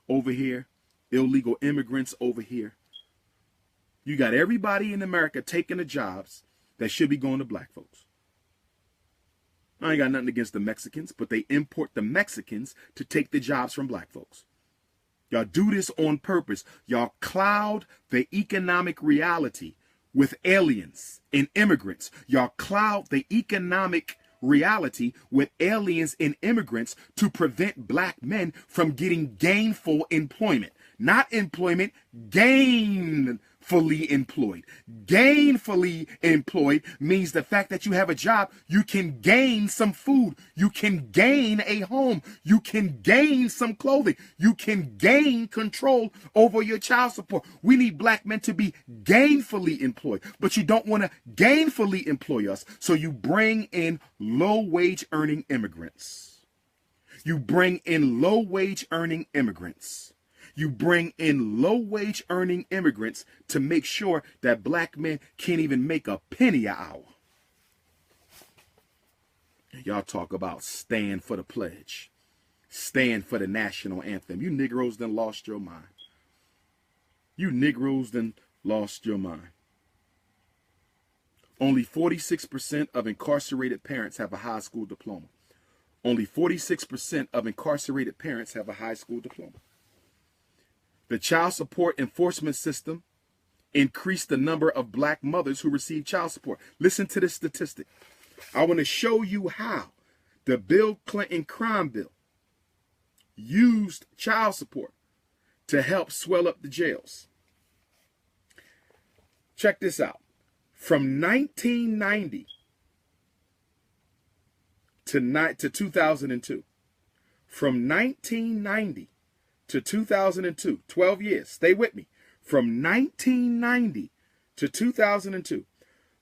over here, illegal immigrants over here. You got everybody in America taking the jobs that should be going to black folks. I ain't got nothing against the Mexicans, but they import the Mexicans to take the jobs from black folks. Y'all do this on purpose. Y'all cloud the economic reality with aliens and immigrants. Y'all cloud the economic reality with aliens and immigrants to prevent black men from getting gainful employment. Not employment, gainfully employed. Gainfully employed means the fact that you have a job, you can gain some food, you can gain a home, you can gain some clothing, you can gain control over your child support. We need black men to be gainfully employed, but you don't want to gainfully employ us, so you bring in low-wage earning immigrants. You bring in low-wage earning immigrants. You bring in low-wage earning immigrants to make sure that black men can't even make a penny an hour. And y'all talk about stand for the pledge. Stand for the national anthem. You Negroes done lost your mind. You Negroes done lost your mind. Only 46% of incarcerated parents have a high school diploma. Only 46% of incarcerated parents have a high school diploma. The child support enforcement system increased the number of black mothers who receive child support. Listen to this statistic. I want to show you how the Bill Clinton crime bill used child support to help swell up the jails. Check this out. From 1990 to 2002. From 1990 to 2002, 12 years. Stay with me. From 1990 to 2002,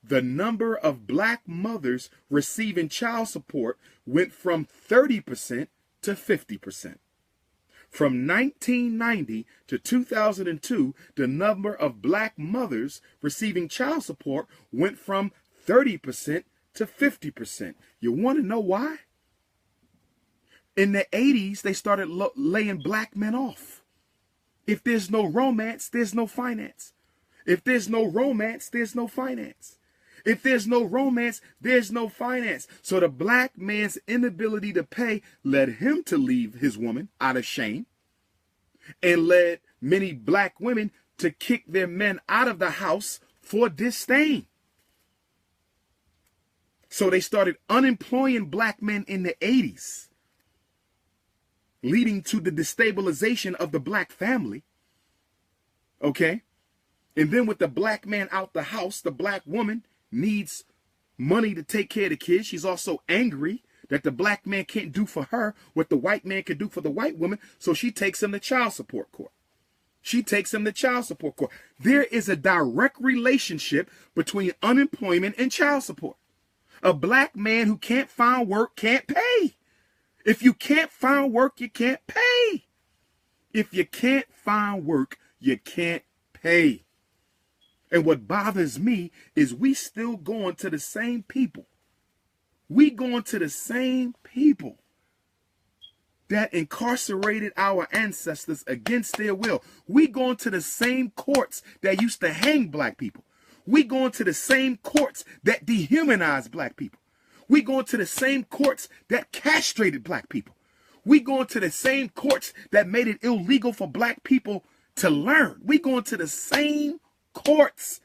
the number of black mothers receiving child support went from 30% to 50%. From 1990 to 2002, the number of black mothers receiving child support went from 30% to 50%. You want to know why? In the 80s, they started laying black men off. If there's no romance, there's no finance. If there's no romance, there's no finance. If there's no romance, there's no finance. So the black man's inability to pay led him to leave his woman out of shame, and led many black women to kick their men out of the house for disdain. So they started unemploying black men in the 80s, leading to the destabilization of the black family. Okay? And then with the black man out the house, the black woman needs money to take care of the kids. She's also angry that the black man can't do for her what the white man can do for the white woman, so she takes him to child support court. She takes him to child support court. There is a direct relationship between unemployment and child support. A black man who can't find work can't pay. If you can't find work, you can't pay. If you can't find work, you can't pay. And what bothers me is we still going to the same people. We going to the same people that incarcerated our ancestors against their will. We going to the same courts that used to hang black people. We going to the same courts that dehumanized black people. We going to the same courts that castrated black people. We going to the same courts that made it illegal for black people to learn. We going to the same courts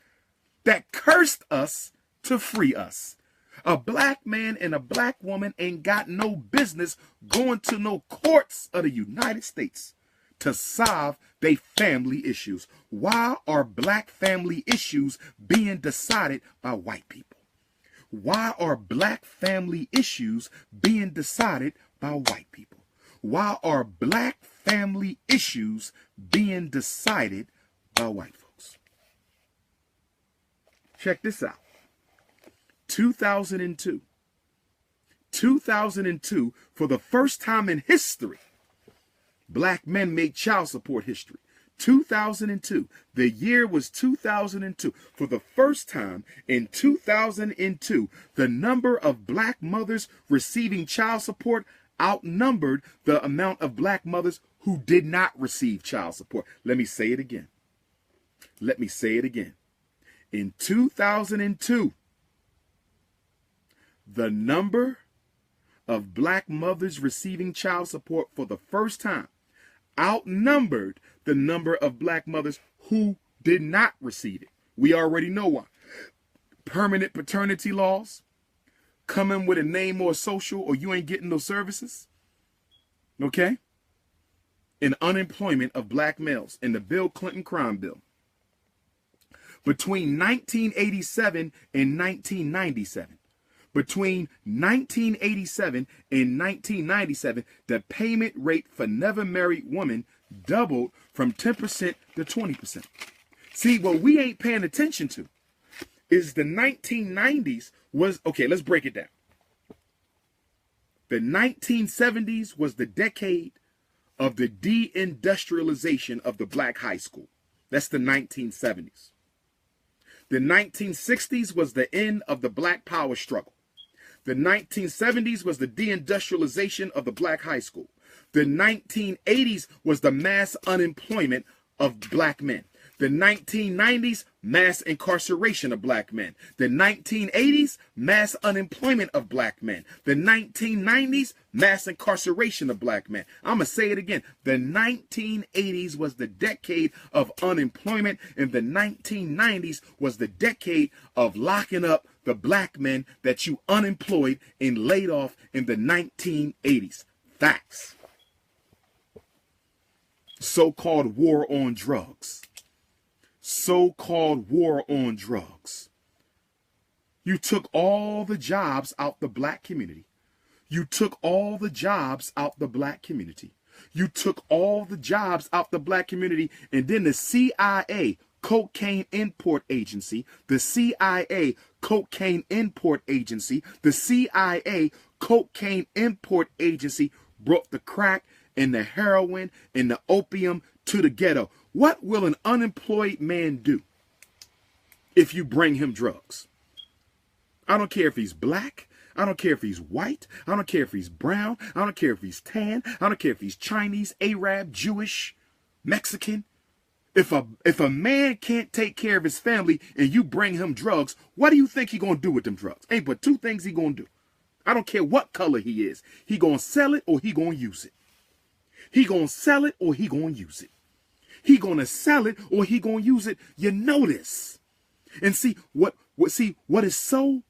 that cursed us to free us. A black man and a black woman ain't got no business going to no courts of the United States to solve their family issues. Why are black family issues being decided by white people? Why are black family issues being decided by white people? Why are black family issues being decided by white folks? Check this out. 2002. 2002, for the first time in history, black men made child support history. 2002. The year was 2002. For the first time in 2002, the number of black mothers receiving child support outnumbered the amount of black mothers who did not receive child support. Let me say it again. Let me say it again. In 2002, the number of black mothers receiving child support for the first time outnumbered the number of black mothers who did not receive it. We already know why. Permanent paternity laws, coming with a name or a social, or you ain't getting those services. Okay? And unemployment of black males in the Bill Clinton crime bill. Between 1987 and 1997, between 1987 and 1997, the payment rate for never married women doubled from 10% to 20%. See, what we ain't paying attention to is the 1990s was, okay, let's break it down. The 1970s was the decade of the deindustrialization of the black high school. That's the 1970s. The 1960s was the end of the black power struggle. The 1970s was the deindustrialization of the black high school. The 1980s was the mass unemployment of black men. The 1990s, mass incarceration of black men. The 1980s, mass unemployment of black men. The 1990s, mass incarceration of black men. I'm going to say it again. The 1980s was the decade of unemployment, and the 1990s was the decade of locking up the black men that you unemployed and laid off in the 1980s. Facts. So-called war on drugs. So-called war on drugs. You took all the jobs out the black community. You took all the jobs out the black community. You took all the jobs out the black community, and then the CIA, Cocaine Import Agency, the CIA, Cocaine Import Agency, the CIA, Cocaine Import Agency brought the crack and the heroin and the opium to the ghetto. What will an unemployed man do if you bring him drugs? I don't care if he's black. I don't care if he's white. I don't care if he's brown. I don't care if he's tan. I don't care if he's Chinese, Arab, Jewish, Mexican. If a man can't take care of his family and you bring him drugs, what do you think he gonna do with them drugs? Ain't but two things he gonna do. I don't care what color he is. He gonna sell it or he gonna use it. He gonna sell it or he gonna use it. He gonna sell it or he gonna use it. You know this. And see what is so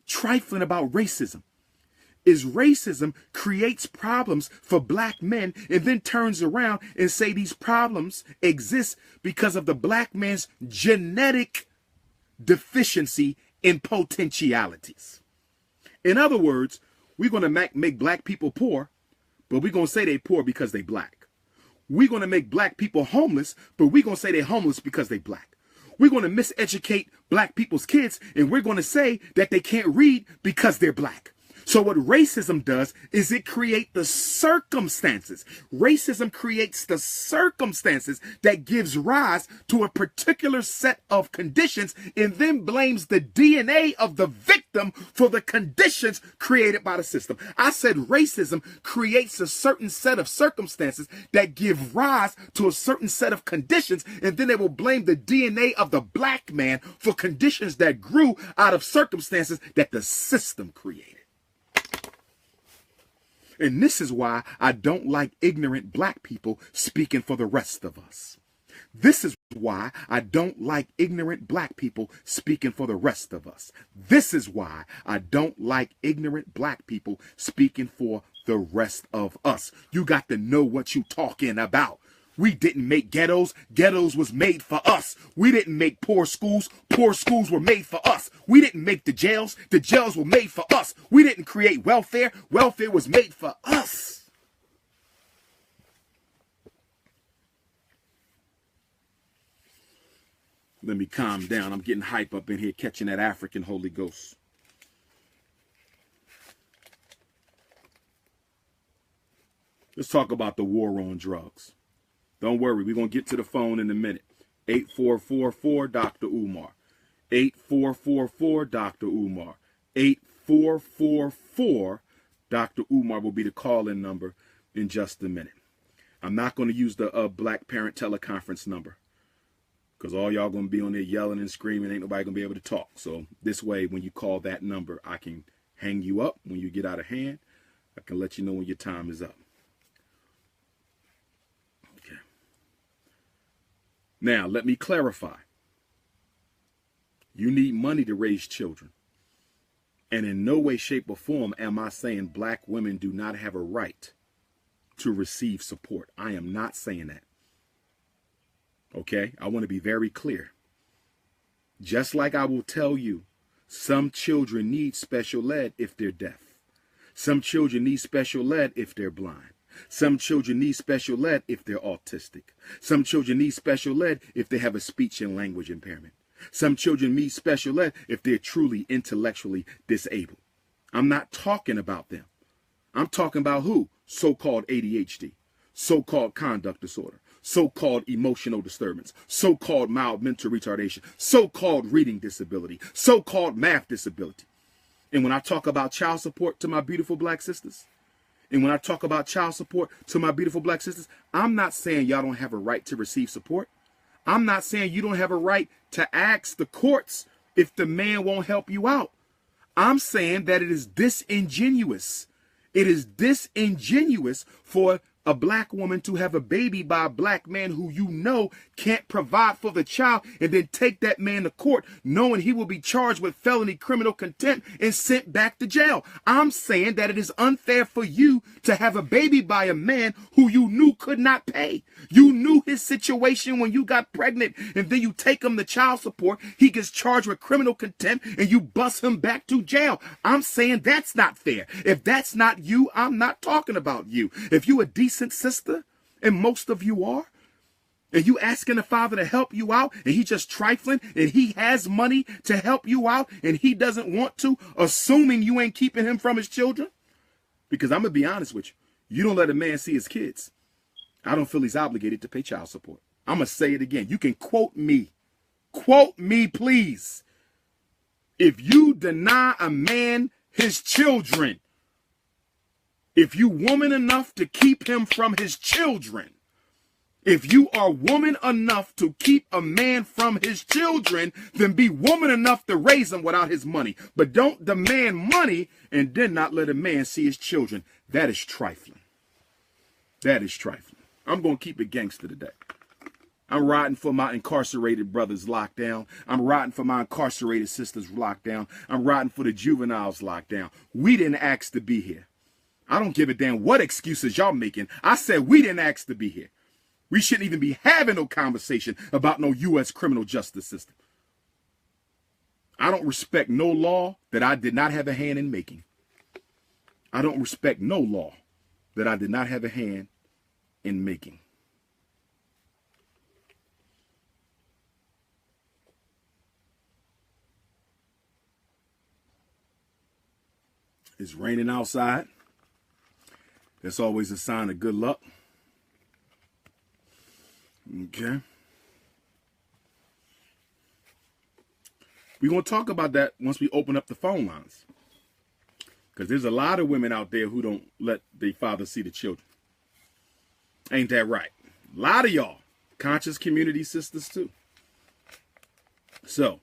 trifling about racism is racism creates problems for black men and then turns around and say these problems exist because of the black man's genetic deficiency in potentialities. In other words, we're going to make black people poor, but we're going to say they poor because they black. We're going to make black people homeless, but we're going to say they're homeless because they black. We're going to miseducate black people's kids, and we're going to say that they can't read because they're black. So what racism does is it creates the circumstances. Racism creates the circumstances that gives rise to a particular set of conditions and then blames the DNA of the victim for the conditions created by the system. I said racism creates a certain set of circumstances that give rise to a certain set of conditions, and then they will blame the DNA of the black man for conditions that grew out of circumstances that the system created. And this is why I don't like ignorant black people speaking for the rest of us. This is why I don't like ignorant black people speaking for the rest of us. This is why I don't like ignorant black people speaking for the rest of us. You got to know what you talking about. We didn't make ghettos. Ghettos was made for us. We didn't make poor schools. Poor schools were made for us. We didn't make the jails. The jails were made for us. We didn't create welfare. Welfare was made for us. Let me calm down. I'm getting hype up in here, catching that African Holy Ghost. Let's talk about the war on drugs. Don't worry, we're going to get to the phone in a minute. 8444 Dr. Umar. 8444 Dr. Umar. 8444 Dr. Umar will be the call-in number in just a minute. I'm not going to use the Black Parent Teleconference number because all y'all going to be on there yelling and screaming. Ain't nobody going to be able to talk. So this way, when you call that number, I can hang you up when you get out of hand. I can let you know when your time is up. Now, let me clarify. You need money to raise children. And in no way, shape, or form am I saying black women do not have a right to receive support. I am not saying that. Okay? I want to be very clear. Just like I will tell you, some children need special ed if they're deaf. Some children need special ed if they're blind. Some children need special ed if they're autistic. Some children need special ed if they have a speech and language impairment. Some children need special ed if they're truly intellectually disabled. I'm not talking about them. I'm talking about who? So-called ADHD, so-called conduct disorder, so-called emotional disturbance, so-called mild mental retardation, so-called reading disability, so-called math disability. And when I talk about child support to my beautiful black sisters, and when I talk about child support to my beautiful black sisters, I'm not saying y'all don't have a right to receive support. I'm not saying you don't have a right to ask the courts if the man won't help you out. I'm saying that it is disingenuous. It is disingenuous for a black woman to have a baby by a black man who you know can't provide for the child and then take that man to court knowing he will be charged with felony criminal contempt and sent back to jail. I'm saying that it is unfair for you to have a baby by a man who you knew could not pay. You knew his situation when you got pregnant, and then you take him to child support. He gets charged with criminal contempt and you bust him back to jail. I'm saying that's not fair. If that's not you, I'm not talking about you. If you a decent sister, and most of you are, and you asking the father to help you out, and he just trifling, and he has money to help you out, and he doesn't want to, assuming you ain't keeping him from his children, because I'm going to be honest with you, you don't let a man see his kids, I don't feel he's obligated to pay child support. I'm going to say it again. You can quote me, please. If you deny a man his children, if you woman enough to keep him from his children, If you are woman enough to keep a man from his children, then be woman enough to raise him without his money. But don't demand money and then not let a man see his children. That is trifling. That is trifling. I'm going to keep it gangster today. I'm riding for my incarcerated brothers locked down. I'm riding for my incarcerated sisters locked down. I'm riding for the juveniles locked down. We didn't ask to be here. I don't give a damn what excuses y'all making. I said we didn't ask to be here. We shouldn't even be having no conversation about no U.S. criminal justice system. I don't respect no law that I did not have a hand in making. I don't respect no law that I did not have a hand in making. It's raining outside. That's always a sign of good luck. Okay. We're going to talk about that once we open up the phone lines. Because there's a lot of women out there who don't let their father see the children. Ain't that right? A lot of y'all. Conscious community sisters too. So,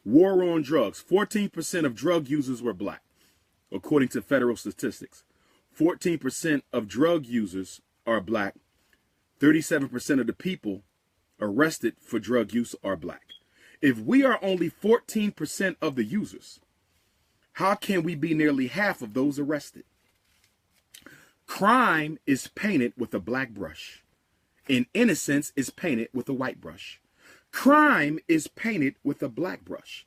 war on drugs. 14% of drug users were black, according to federal statistics. 14% of drug users are black. 37% of the people arrested for drug use are black. If we are only 14% of the users, how can we be nearly half of those arrested? Crime is painted with a black brush, and innocence is painted with a white brush. Crime is painted with a black brush,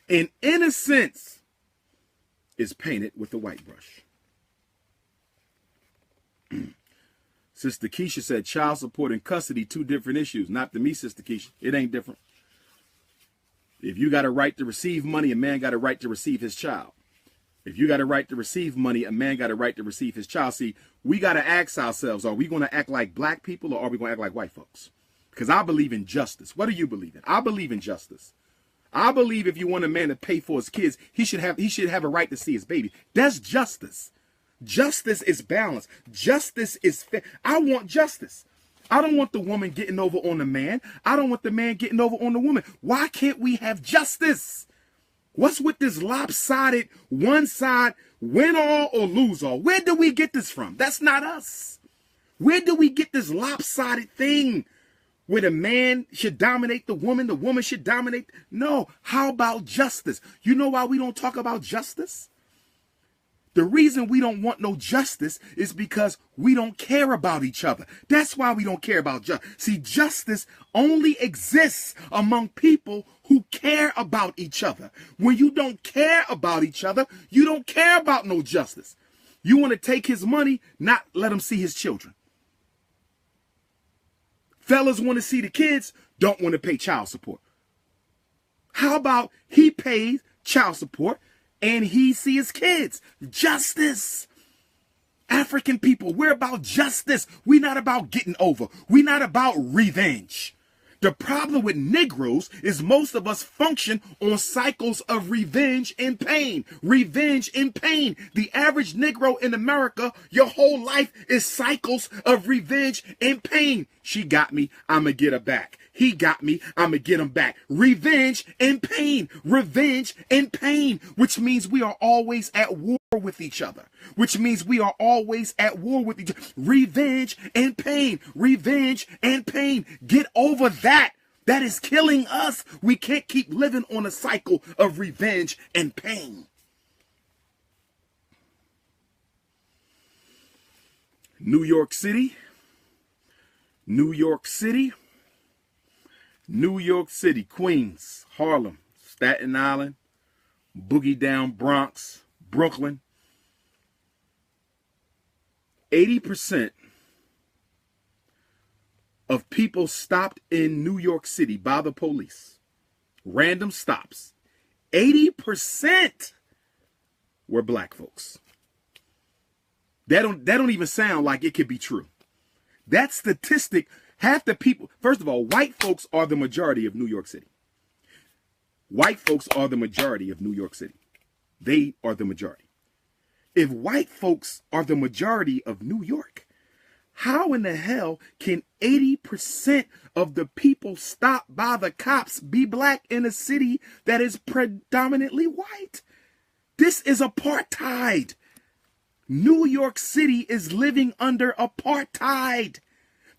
and innocence is painted with a white brush. Sister Keisha said child support and custody, two different issues. Not to me, Sister Keisha. It ain't different. If you got a right to receive money, a man got a right to receive his child. If you got a right to receive money, a man got a right to receive his child. See, we got to ask ourselves, are we going to act like black people or are we going to act like white folks? Because I believe in justice. What do you believe in? I believe in justice. I believe if you want a man to pay for his kids, he should have a right to see his baby. That's justice. Justice is balance. Justice is fair. I want justice. I don't want the woman getting over on the man. I don't want the man getting over on the woman. Why can't we have justice? What's with this lopsided, one side, win all or lose all? Where do we get this from? That's not us. Where do we get this lopsided thing where the man should dominate the woman should dominate? No. How about justice? You know why we don't talk about justice? The reason we don't want no justice is because we don't care about each other. That's why we don't care about justice. See, justice only exists among people who care about each other. When you don't care about each other, you don't care about no justice. You want to take his money, not let him see his children. Fellas want to see the kids, don't want to pay child support. How about he pays child support and he see his kids? Justice. African people, we're about justice. We're not about getting over. We're not about revenge. The problem with Negroes is most of us function on cycles of revenge and pain. Revenge and pain. The average Negro in America, your whole life is cycles of revenge and pain. She got me, I'ma get her back. He got me, I'ma get him back. Revenge and pain. Revenge and pain. Which means we are always at war with each other. Which means we are always at war with each other. Revenge and pain. Revenge and pain. Get over that. That is killing us. We can't keep living on a cycle of revenge and pain. New York City. New York City. New York City, Queens, Harlem, Staten Island, Boogie Down, Bronx, Brooklyn. 80% of people stopped in New York City by the police. Random stops. 80% were black folks. That don't even sound like it could be true. That statistic, half the people, first of all, white folks are the majority of New York City. White folks are the majority of New York City. They are the majority. If white folks are the majority of New York, How in the hell can 80% of the people stopped by the cops be black in a city that is predominantly white? This is apartheid. New York City is living under apartheid.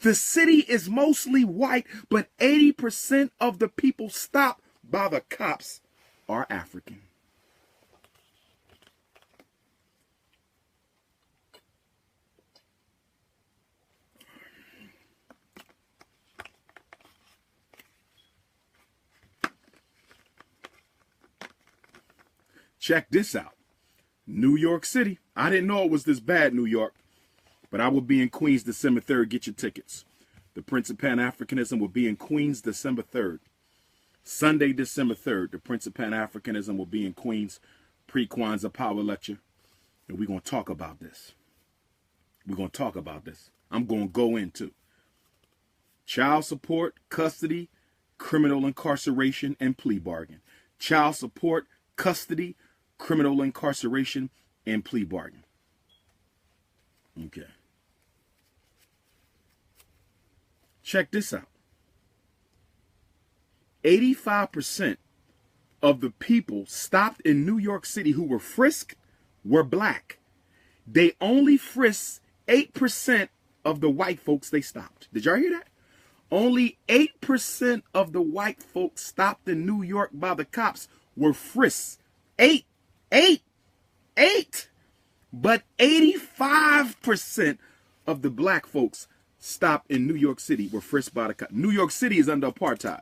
The city is mostly white, but 80% of the people stopped by the cops are African. Check this out. New York City. I didn't know it was this bad, New York. But I will be in Queens December 3rd. Get your tickets. The Prince of Pan-Africanism will be in Queens December 3rd. Sunday, December 3rd. The Prince of Pan-Africanism will be in Queens. Pre-Kwanzaa Power Lecture. And we're going to talk about this. We're going to talk about this. I'm going to go into child support, custody, criminal incarceration, and plea bargain. Child support, custody, criminal incarceration, and plea bargain. Okay. Check this out. 85% of the people stopped in New York City who were frisked were black. They only frisked 8% of the white folks they stopped. Did y'all hear that? Only 8% of the white folks stopped in New York by the cops were frisked. 8. But 85% of the black folks stopped in New York City were frisked by the cops. New York City is under apartheid.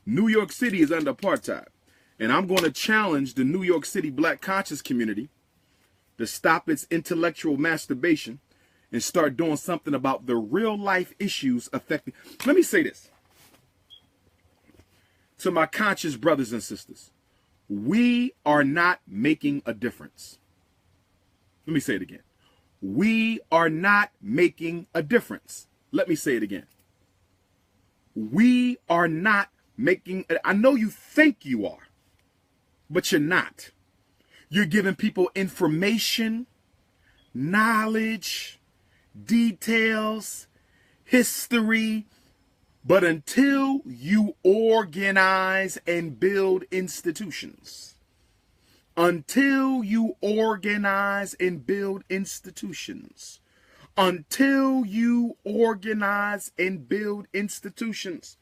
New York City is under apartheid. And I'm going to challenge the New York City black conscious community to stop its intellectual masturbation and start doing something about the real life issues affecting. Let me say this to my conscious brothers and sisters. We are not making a difference. Let me say it again. We are not making a difference. Let me say it again. We are not making, I know you think you are, but you're not. You're giving people information, knowledge, details, history, but until you organize and build institutions, until you organize and build institutions, until you organize and build institutions,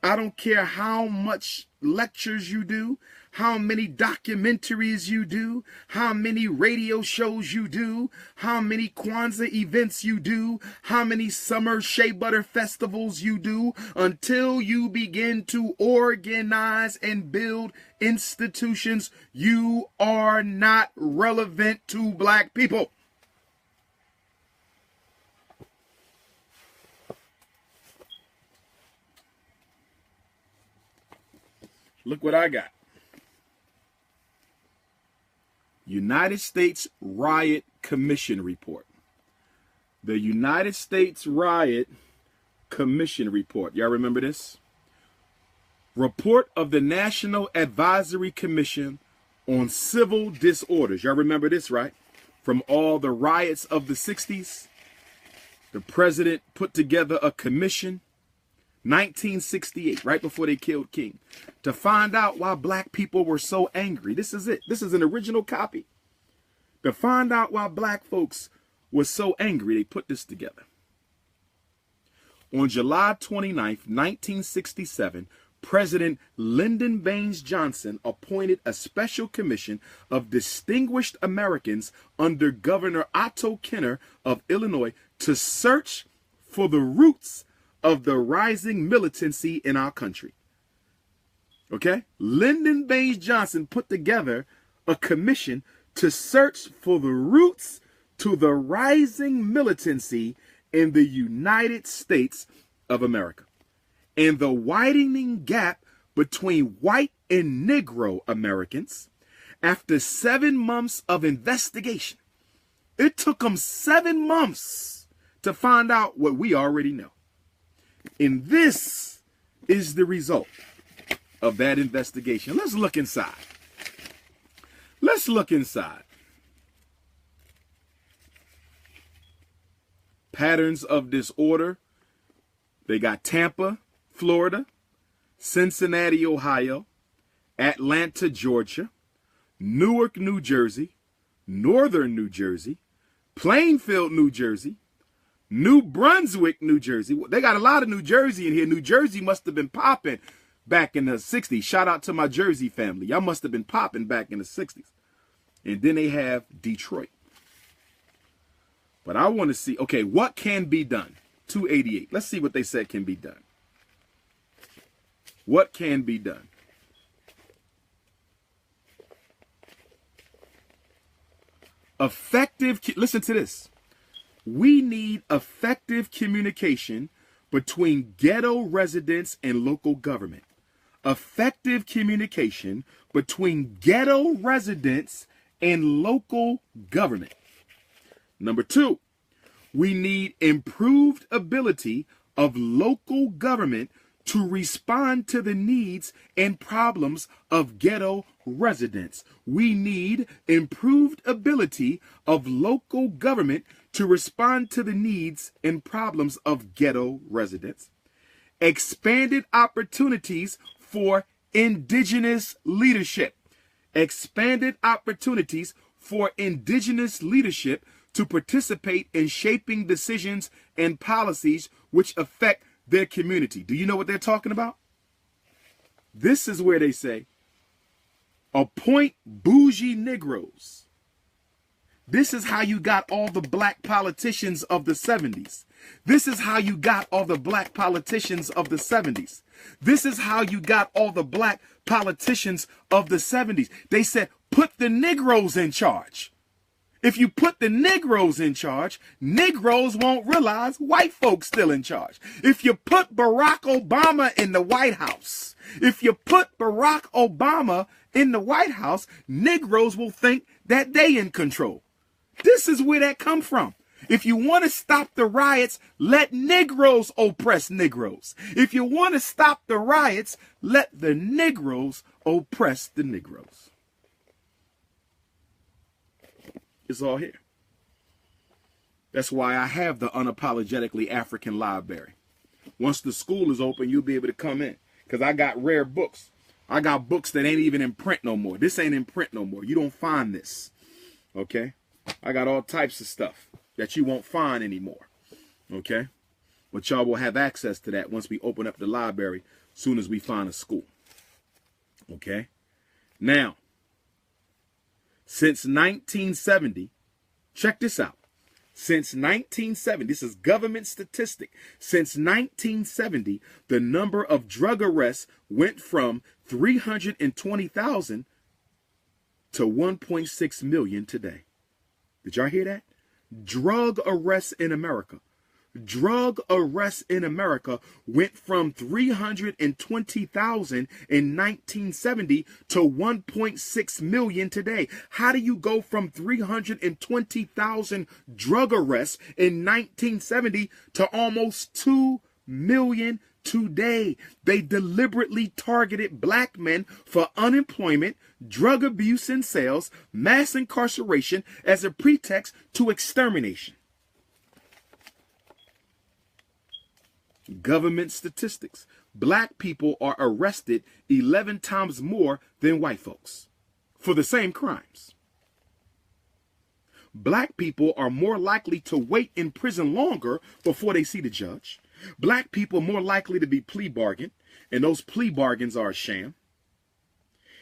I don't care how much lectures you do, how many documentaries you do, how many radio shows you do, how many Kwanzaa events you do, how many summer shea butter festivals you do, until you begin to organize and build institutions, you are not relevant to black people. Look what I got. United States Riot Commission Report. The United States Riot Commission Report. Y'all remember this? Report of the National Advisory Commission on Civil Disorders. Y'all remember this, right? From all the riots of the 60s. The president put together a commission, 1968, right before they killed King, to find out why black people were so angry. This is it. This is an original copy. To find out why black folks were so angry, they put this together. On July 29th, 1967, President Lyndon Baines Johnson appointed a special commission of distinguished Americans under Governor Otto Kenner of Illinois to search for the roots of the rising militancy in our country. Okay? Lyndon Baines Johnson put together a commission to search for the roots to the rising militancy in the United States of America and the widening gap between white and Negro Americans. After 7 months of investigation, it took them 7 months to find out what we already know. And this is the result of that investigation. Let's look inside. Let's look inside. Patterns of disorder. They got Tampa, Florida, Cincinnati, Ohio, Atlanta, Georgia, Newark, New Jersey, Northern New Jersey, Plainfield, New Jersey, New Brunswick, New Jersey. They got a lot of New Jersey in here. New Jersey must have been popping back in the 60s. Shout out to my Jersey family. Y'all must have been popping back in the 60s. And then they have Detroit. But I want to see, okay, what can be done? 288. Let's see what they said can be done. What can be done? Effective, listen to this. We need effective communication between ghetto residents and local government. Effective communication between ghetto residents and local government. Number 2, we need improved ability of local government to respond to the needs and problems of ghetto residents. We need improved ability of local government to respond to the needs and problems of ghetto residents. Expanded opportunities for indigenous leadership. Expanded opportunities for indigenous leadership to participate in shaping decisions and policies which affect their community. Do you know what they're talking about? This is where they say, appoint bougie Negroes. This is how you got all the black politicians of the 70s. This is how you got all the black politicians of the 70s. This is how you got all the black politicians of the 70s. They said, put the Negroes in charge. If you put the Negroes in charge, Negroes won't realize white folks still in charge. If you put Barack Obama in the White House, Negroes will think that they in control. This is where that come from. If you want to stop the riots, let Negroes oppress Negroes. If you want to stop the riots, let the Negroes oppress the Negroes. It's all here. That's why I have the Unapologetically African Library. Once the school is open, you'll be able to come in. Because I got rare books. I got books that ain't even in print no more. This ain't in print no more. You don't find this. Okay? I got all types of stuff that you won't find anymore. Okay? But y'all will have access to that once we open up the library soon as we find a school. Okay? Now, since 1970, check this out. Since 1970, this is government statistic. Since 1970, the number of drug arrests went from 320,000 to 1.6 million today. Did y'all hear that? Drug arrests in America. Drug arrests in America went from 320,000 in 1970 to 1.6 million today. How do you go from 320,000 drug arrests in 1970 to almost 2 million today? They deliberately targeted black men for unemployment, drug abuse and sales, mass incarceration as a pretext to extermination. Government statistics. Black people are arrested 11 times more than white folks for the same crimes. Black people are more likely to wait in prison longer before they see the judge. Black people are more likely to be plea bargained, and those plea bargains are a sham.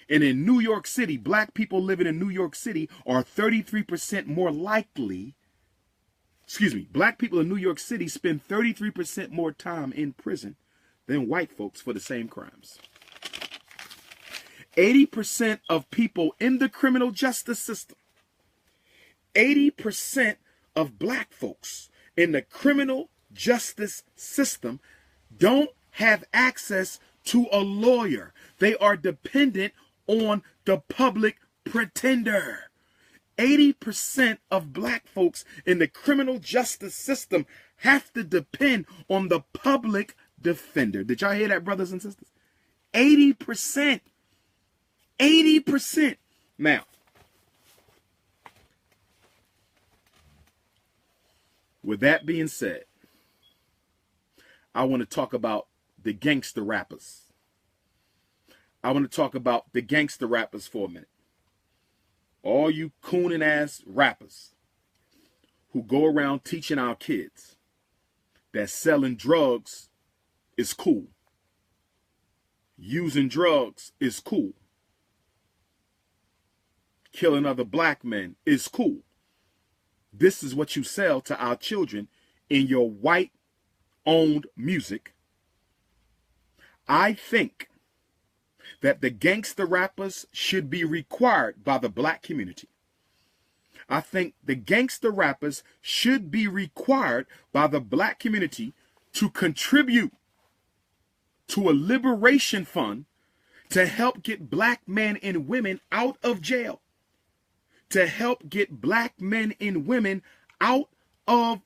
And in New York City, black people living in New York City are 33% more likely. Black people in New York City spend 33% more time in prison than white folks for the same crimes. 80% of people in the criminal justice system, 80% of black folks in the criminal justice system don't have access to a lawyer. They are dependent on the public pretender. 80% of black folks in the criminal justice system have to depend on the public defender. Did y'all hear that, brothers and sisters? 80%. 80%. Now, With that being said, I want to talk about the gangster rappers. I want to talk about the gangster rappers for a minute. All you cooning ass rappers who go around teaching our kids that selling drugs is cool. Using drugs is cool. Killing other black men is cool. This is what you sell to our children in your white-owned music. I think that the gangster rappers should be required by the black community. I think the gangster rappers should be required by the black community to contribute to a liberation fund to help get black men and women out of jail. To help get black men and women out of